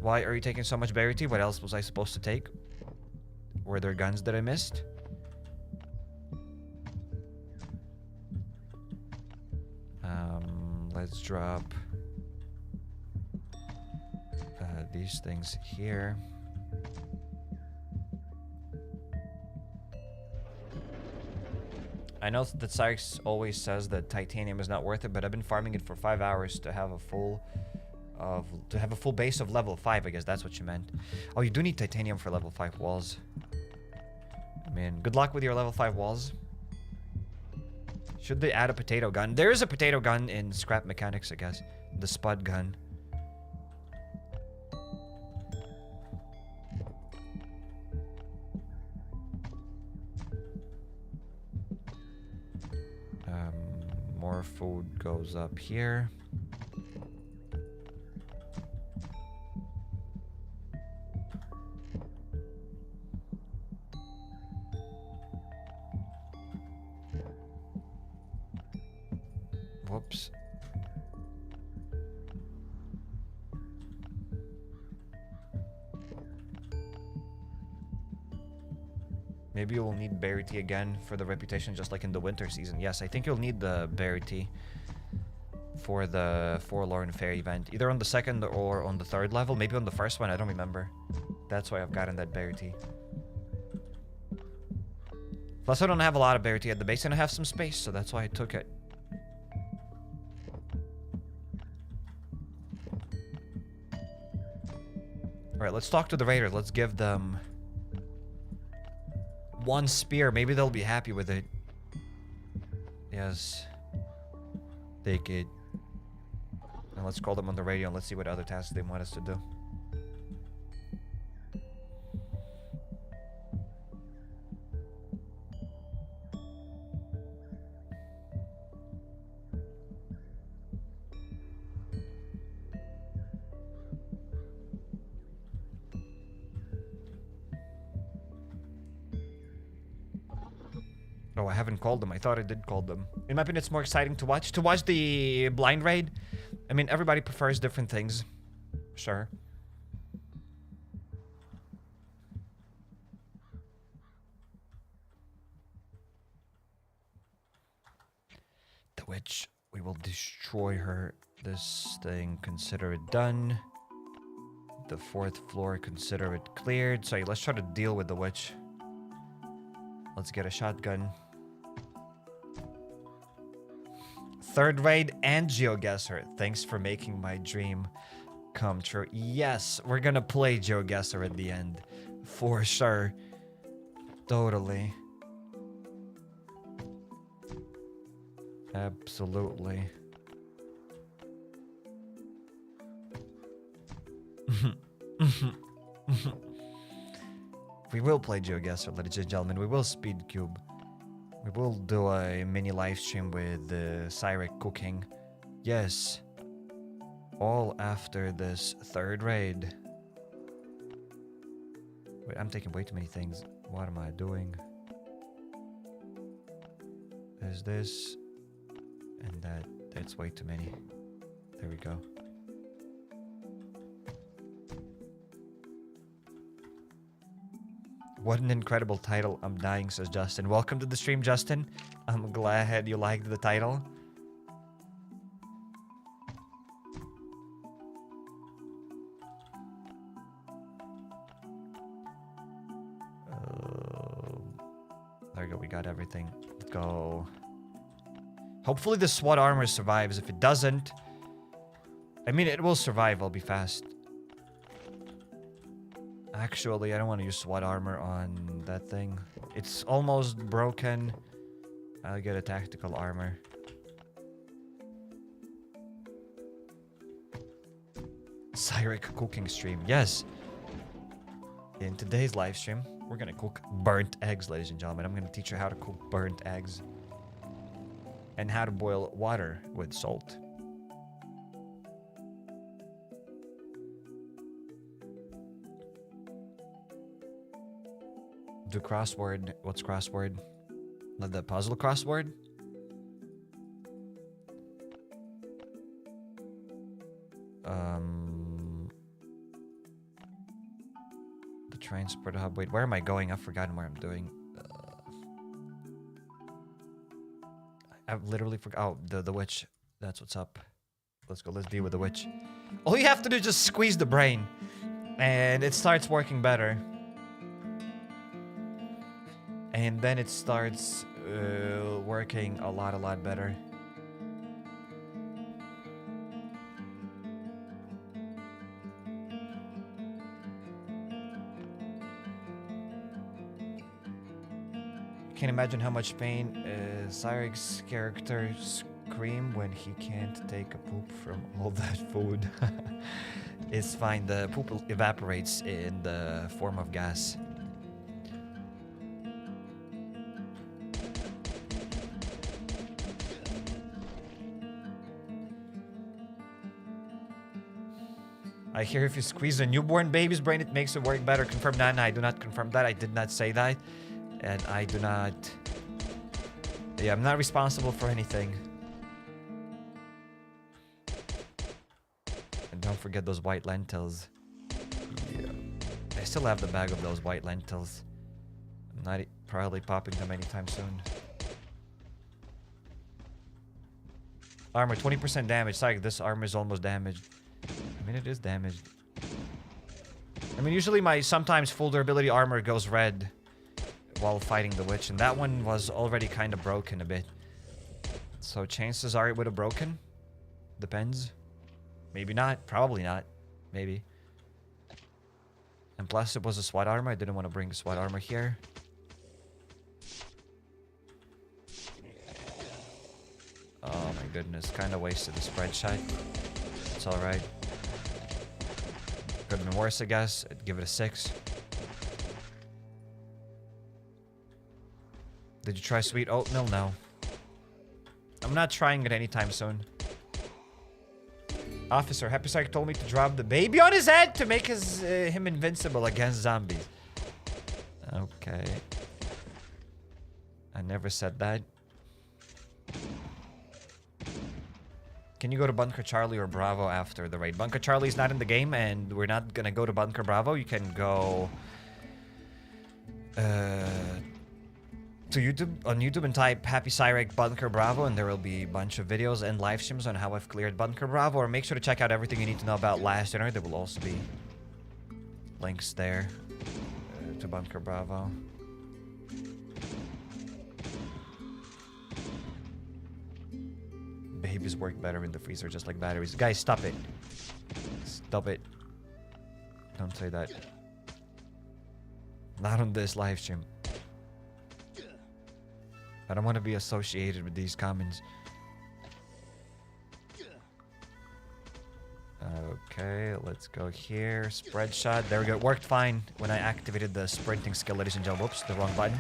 Why are you taking so much berry tea? What else was I supposed to take? Were there guns that I missed? Let's drop these things here. I know that Sykes always says that titanium is not worth it, but I've been farming it for 5 hours to have a full base of level 5. I guess that's what you meant. Oh, you do need titanium for level 5 walls. I mean, good luck with your level 5 walls. Should they add a potato gun? There is a potato gun in scrap mechanics, I guess. The spud gun. More food goes up here. Whoops. Maybe you'll need berry tea again for the reputation, just like in the winter season. Yes, I think you'll need the berry tea for the Forlorn Fair event. Either on the 2nd or on the 3rd level. Maybe on the 1st one, I don't remember. That's why I've gotten that berry tea. Plus, I don't have a lot of berry tea at the base, and I have some space, so that's why I took it. Alright, let's talk to the raiders. Let's give them 1 spear. Maybe they'll be happy with it. Yes. Take it. And let's call them on the radio and let's see what other tasks they want us to do. Oh, I haven't called them. I thought I did call them. In my opinion, it's more exciting to watch. To watch the blind raid. I mean, everybody prefers different things. Sure. The witch. We will destroy her. This thing, consider it done. The 4th floor, consider it cleared. So let's try to deal with the witch. Let's get a shotgun. 3rd raid and GeoGuessr. Thanks for making my dream come true. Yes, we're gonna play GeoGuessr at the end. For sure. Totally. Absolutely. We will play GeoGuessr, ladies and gentlemen. We will speed cube. We will do a mini live stream with HappyCairek cooking. Yes. All after this 3rd raid. Wait, I'm taking way too many things. What am I doing? There's this. And that. That's way too many. There we go. What an incredible title. I'm dying, says Justin. Welcome to the stream, Justin. I'm glad you liked the title. There we go. We got everything. Let's go. Hopefully the SWAT armor survives. If it doesn't, I mean, it will survive. I'll be fast. Actually, I don't want to use SWAT armor on that thing. It's almost broken. I'll get a tactical armor. HappyCairek cooking stream. Yes. In today's live stream, we're going to cook burnt eggs, ladies and gentlemen. I'm going to teach you how to cook burnt eggs. And how to boil water with salt. do crossword. What's crossword? Not the puzzle crossword? The transport hub. Wait, where am I going? I've forgotten where I'm doing. I've literally forgot. Oh, the witch. That's what's up. Let's go. Let's deal with the witch. All you have to do is just squeeze the brain. And it starts working better. And then it starts working a lot better. Can't imagine how much pain Cairek's character scream when he can't take a poop from all that food. It's fine, the poop evaporates in the form of gas. I hear if you squeeze a newborn baby's brain, it makes it work better. Confirm that. No, I do not confirm that. I did not say that. And I do not... Yeah, I'm not responsible for anything. And don't forget those white lentils. Yeah. I still have the bag of those white lentils. I'm not probably popping them anytime soon. Armor, 20% damage. Sorry, this armor is almost damaged. I mean, it is damaged. I mean, usually my sometimes full durability armor goes red while fighting the witch, and that one was already kind of broken a bit. So chances are it would have broken. Depends. Maybe not. Probably not. Maybe. And plus it was a SWAT armor. I didn't want to bring the SWAT armor here. Oh my goodness. Kind of wasted the spread shot. It's alright. Could have been worse, I guess. I'd give it a 6. Did you try sweet oatmeal? No. I'm not trying it anytime soon. Officer, HappyCairek told me to drop the baby on his head to make him invincible against zombies. Okay. I never said that. Can you go to Bunker Charlie or Bravo after the raid? Bunker Charlie's not in the game, and we're not gonna go to Bunker Bravo. You can go... to YouTube, on YouTube, and type HappyCairek Bunker Bravo, and there will be a bunch of videos and live streams on how I've cleared Bunker Bravo. Or make sure to check out everything you need to know about Last Dinner. There will also be links there to Bunker Bravo. Babies work better in the freezer, just like batteries. Guys, stop it. Stop it. Don't say that. Not on this live stream. I don't want to be associated with these comments. Okay, let's go here. Spread shot. There we go. It worked fine when I activated the sprinting skill, ladies and gentlemen. Whoops, the wrong button.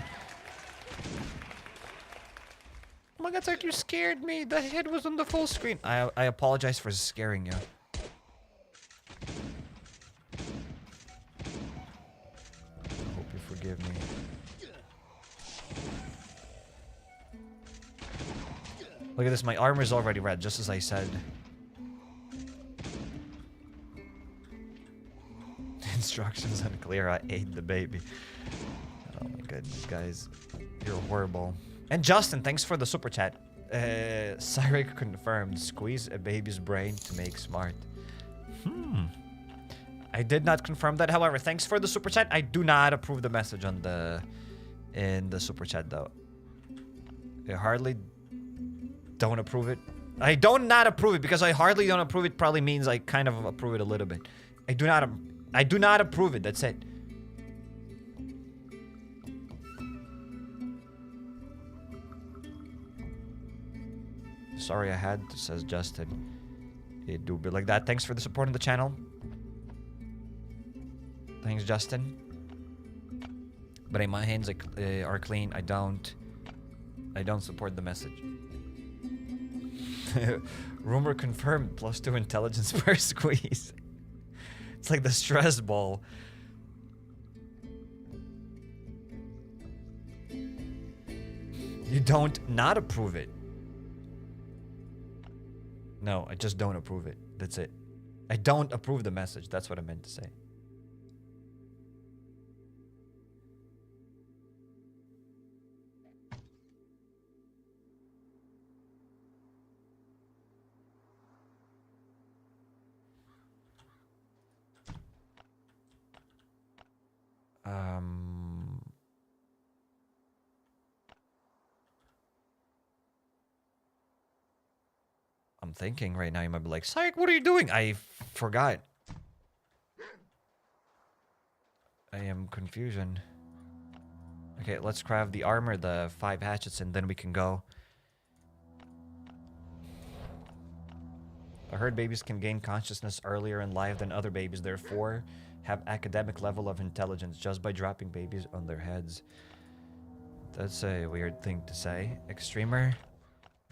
Oh my god, it's like you scared me. The head was on the full screen. I apologize for scaring you. I hope you forgive me. Look at this, my armor is already red, just as I said. Instructions unclear, I ate the baby. Oh my goodness, guys. You're horrible. And Justin, thanks for the super chat. Cairek's confirmed, squeeze a baby's brain to make smart. I did not confirm that, however, thanks for the super chat. I do not approve the message on in the super chat, though. I hardly... don't approve it. I don't not approve it, because I hardly don't approve it probably means I kind of approve it a little bit. I do not approve it, that's it. Sorry I had to, says Justin. It do be like that. Thanks for the support on the channel. Thanks, Justin. But my hands are clean. I don't support the message. Rumor confirmed. +2 intelligence per squeeze. It's like the stress ball. You don't not approve it. No, I just don't approve it. That's it. I don't approve the message. That's what I meant to say. I'm thinking right now, you might be like, Psych, what are you doing? I forgot. I am confusion. Okay, let's craft the armor, the 5 hatchets, and then we can go. I heard babies can gain consciousness earlier in life than other babies, therefore have academic level of intelligence just by dropping babies on their heads. That's a weird thing to say. Extremer.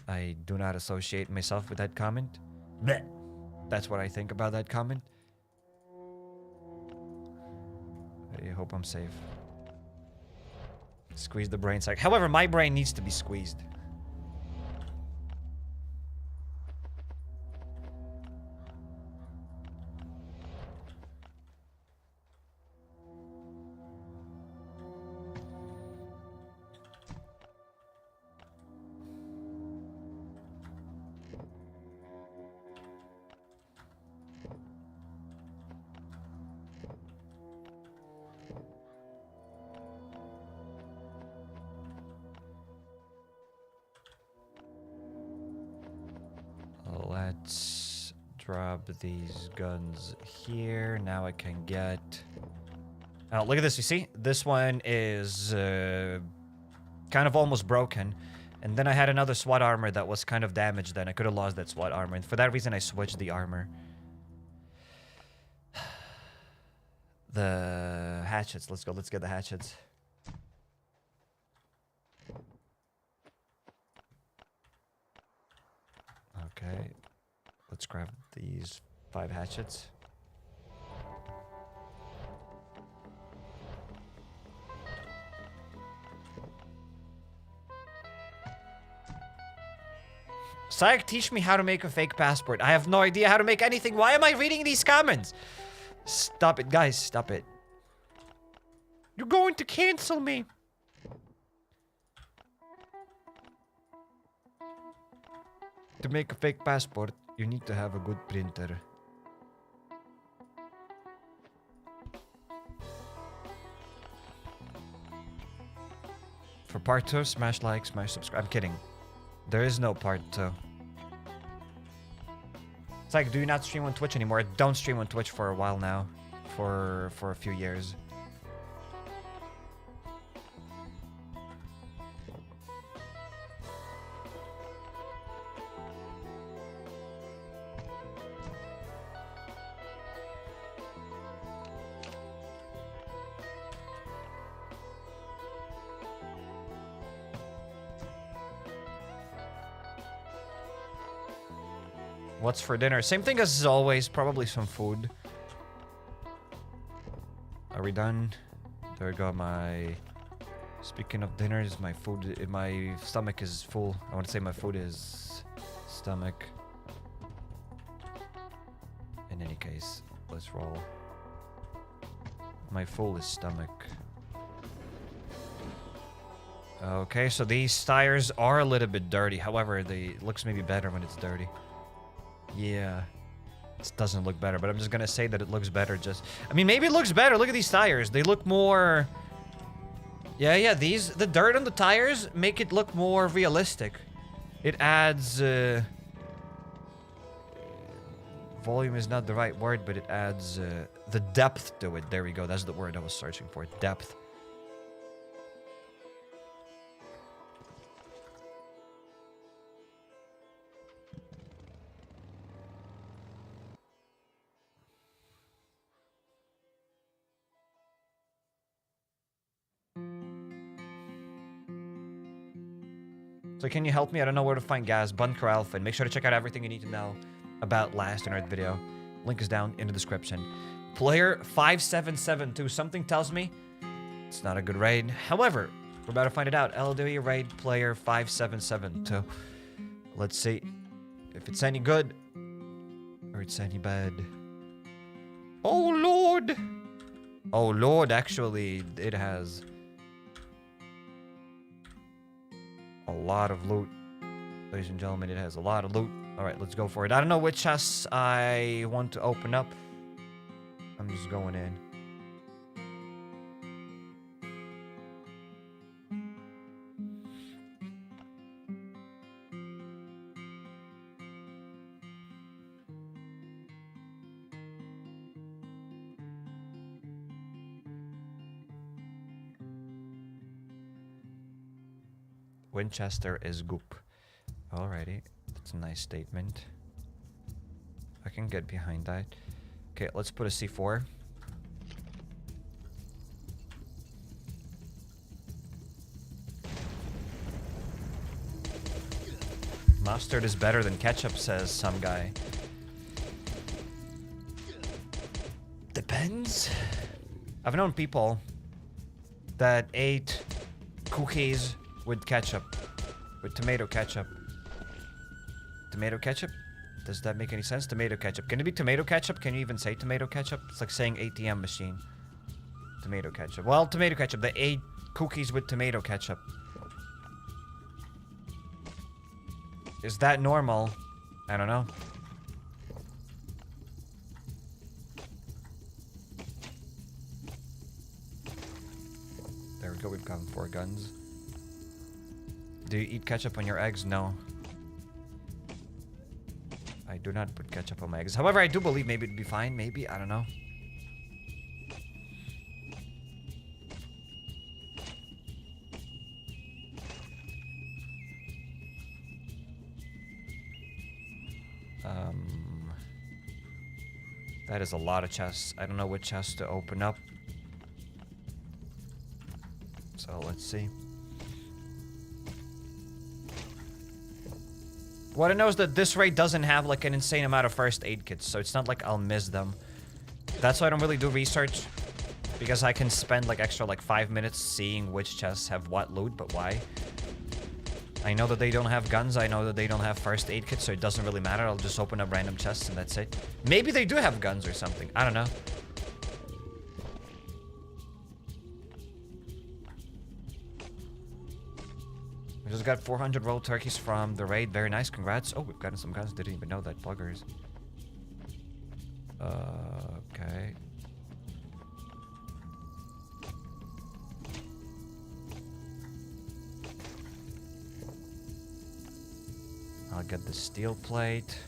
I do not associate myself with that comment. Blech. That's what I think about that comment. I hope I'm safe. Squeeze the brain sack. However, my brain needs to be squeezed. Let's drop these guns here. Now I can get... Oh, look at this. You see? This one is kind of almost broken. And then I had another SWAT armor that was kind of damaged then. I could have lost that SWAT armor. And for that reason, I switched the armor. The hatchets. Let's go. Let's get the hatchets. Okay. Let's grab these 5 hatchets. Psych, teach me how to make a fake passport. I have no idea how to make anything. Why am I reading these comments? Stop it, guys. Stop it. You're going to cancel me. To make a fake passport, you need to have a good printer. For part 2, smash like, smash subscribe. I'm kidding. There is no part 2. It's like, do you not stream on Twitch anymore? I don't stream on Twitch for a while now. For a few years. What's for dinner? Same thing as always, probably some food. Are we done? There we go, my... Speaking of dinners, my food... My stomach is full. I want to say my food is... Stomach. In any case, let's roll. My full is stomach. Okay, so these tires are a little bit dirty. However, it looks maybe better when it's dirty. Yeah, it doesn't look better, but I'm just gonna say that it looks better. I mean, maybe it looks better. Look at these tires; they look more. Yeah. The dirt on the tires make it look more realistic. It adds. Volume is not the right word, but it adds the depth to it. There we go. That's the word I was searching for. Depth. So can you help me? I don't know where to find gas. Bunker Alfa. And make sure to check out everything you need to know about Last on Earth video. Link is down in the description. Player 5772. Something tells me it's not a good raid. However, We're about to find it out. LDoE Raid player 5772. Let's see if it's any good or it's any bad. Oh lord! Oh lord, actually, it has a lot of loot. Ladies and gentlemen, it has a lot of loot. Alright, let's go for it. I don't know which chests I want to open up. I'm just going in. Winchester is goop. Alrighty, that's a nice statement. I can get behind that. Okay, let's put a C4. Mustard is better than ketchup, says some guy. Depends. I've known people that ate cookies with ketchup. With tomato ketchup. Tomato ketchup? Does that make any sense? Tomato ketchup. Can it be tomato ketchup? Can you even say tomato ketchup? It's like saying ATM machine. Tomato ketchup. Well, tomato ketchup. They ate cookies with tomato ketchup. Is that normal? I don't know. There we go. We've gotten 4 guns. Do you eat ketchup on your eggs? No. I do not put ketchup on my eggs. However, I do believe maybe it'd be fine. Maybe. I don't know. That is a lot of chests. I don't know which chest to open up. So let's see. What I know is that this raid doesn't have like an insane amount of first aid kits, so it's not like I'll miss them. That's why I don't really do research, because I can spend like extra like 5 minutes seeing which chests have what loot, but why. I know that they don't have guns, I know that they don't have first aid kits, so it doesn't really matter. I'll just open up random chests and that's it. Maybe they do have guns or something, I don't know. We just got 400 rolled turkeys from the raid. Very nice. Congrats. Oh, we've gotten some guns. Didn't even know that. Buggers. Okay. I'll get the steel plate.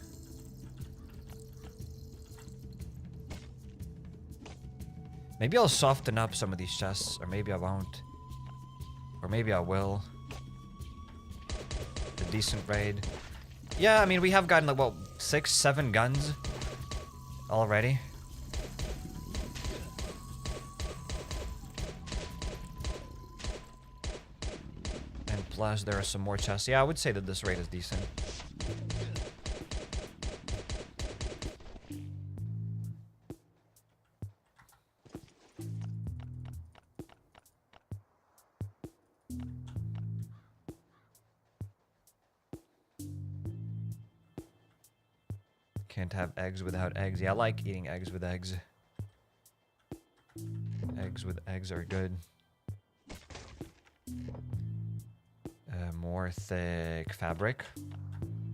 Maybe I'll soften up some of these chests, or maybe I won't. Or maybe I will. A decent raid. Yeah, I mean, we have gotten like, what, 6, 7 guns already. And plus, there are some more chests. Yeah, I would say that this raid is decent. Can't have eggs without eggs. Yeah, I like eating eggs with eggs. Eggs with eggs are good. More thick fabric.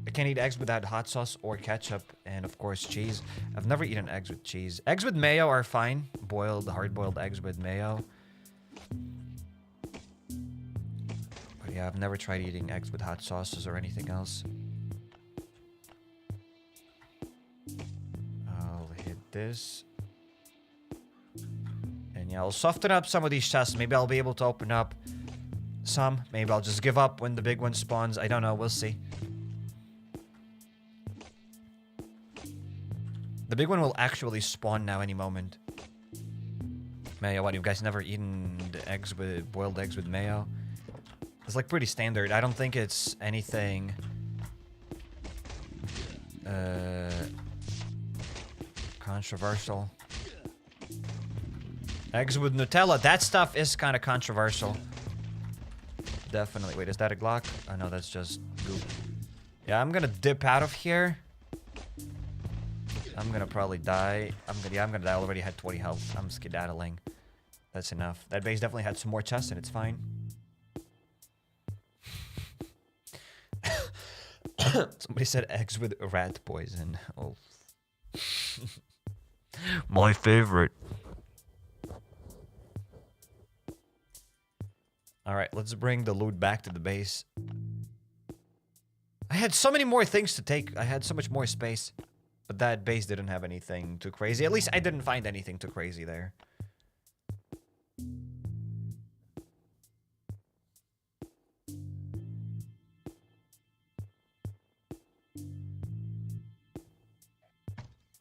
I can't eat eggs without hot sauce or ketchup, and of course cheese. I've never eaten eggs with cheese. Eggs with mayo are fine. Boiled, hard-boiled eggs with mayo. But yeah, I've never tried eating eggs with hot sauces or anything else. This. And yeah, I'll soften up some of these chests. Maybe I'll be able to open up some. Maybe I'll just give up when the big one spawns. I don't know. We'll see. The big one will actually spawn now any moment. Mayo, what? You guys never eaten the eggs with boiled eggs with mayo? It's like pretty standard. I don't think it's anything controversial. Eggs with Nutella, that stuff is kind of controversial. definitely... Wait, is that a Glock? Oh, no, that's just goop. Yeah, I'm gonna dip out of here. I'm gonna probably die. I'm gonna die. I already had 20 health. I'm skedaddling. That's enough. That base definitely had some more chests, and it's fine. Somebody said eggs with rat poison. Oh. My favorite. Alright, let's bring the loot back to the base. I had so many more things to take. I had so much more space. But that base didn't have anything too crazy. At least I didn't find anything too crazy there.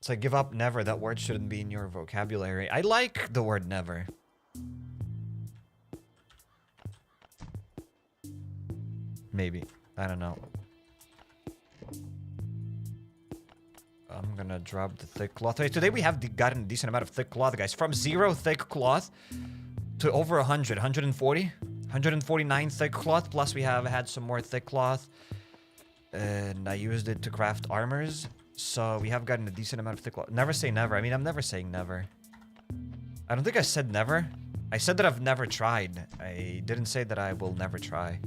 So give up never. That word shouldn't be in your vocabulary. I like the word never. Maybe. I don't know. I'm gonna drop the thick cloth. Today we have gotten a decent amount of thick cloth, guys. From 0 thick cloth to over 100. 140? 149 thick cloth. Plus we have had some more thick cloth. And I used it to craft armors. So we have gotten a decent amount of thick cloth. Never say never. I mean, I'm never saying never. I don't think I said never. I said that I've never tried. I didn't say that I will never try.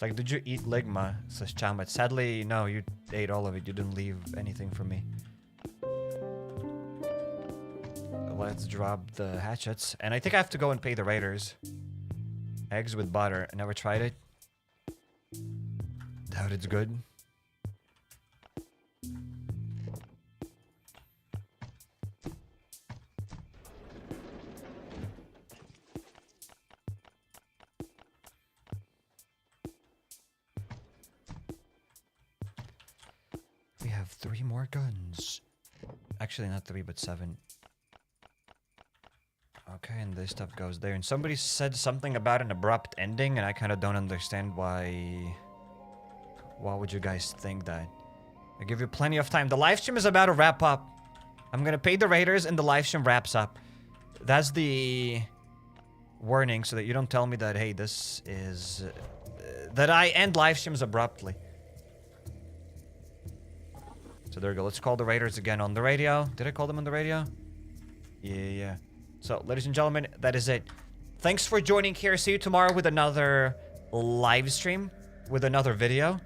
Like, did you eat Ligma? Says Chamat. Sadly, no, you ate all of it. You didn't leave anything for me. Let's drop the hatchets. And I think I have to go and pay the raiders. Eggs with butter. I never tried it. Doubt it's good. We have 3 more guns. Actually, not 3, but 7. Okay, and this stuff goes there. And somebody said something about an abrupt ending, and I kind of don't understand why... Why would you guys think that? I give you plenty of time. The live stream is about to wrap up. I'm gonna pay the raiders, and the live stream wraps up. That's the warning, so that you don't tell me that, hey, this is... that I end live streams abruptly. So there we go. Let's call the raiders again on the radio. Did I call them on the radio? Yeah. So, ladies and gentlemen, that is it. Thanks for joining here. See you tomorrow with another live stream. With another video.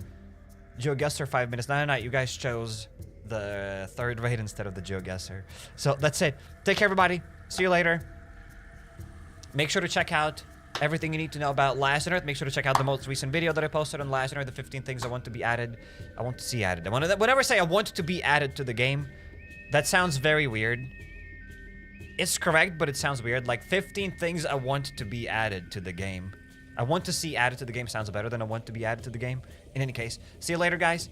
GeoGuessr 5 minutes. No. You guys chose the 3rd raid instead of the GeoGuessr. So, that's it. Take care, everybody. See you later. Make sure to check out everything you need to know about Last on Earth. Make sure to check out the most recent video that I posted on Last on Earth. The 15 things I want to be added. I want to see added. Whenever I say I want to be added to the game, that sounds very weird. It's correct, but it sounds weird. Like 15 things I want to be added to the game. I want to see added to the game sounds better than I want to be added to the game. In any case, see you later, guys.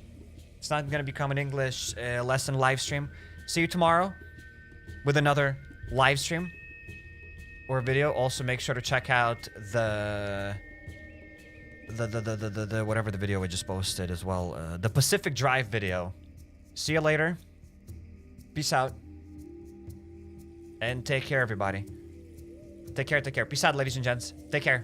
It's not going to become an English lesson live stream. See you tomorrow with another live stream or video. Also, make sure to check out the whatever the video we just posted as well. The Pacific Drive video. See you later. Peace out. And take care, everybody. Take care. Peace out, ladies and gents. Take care.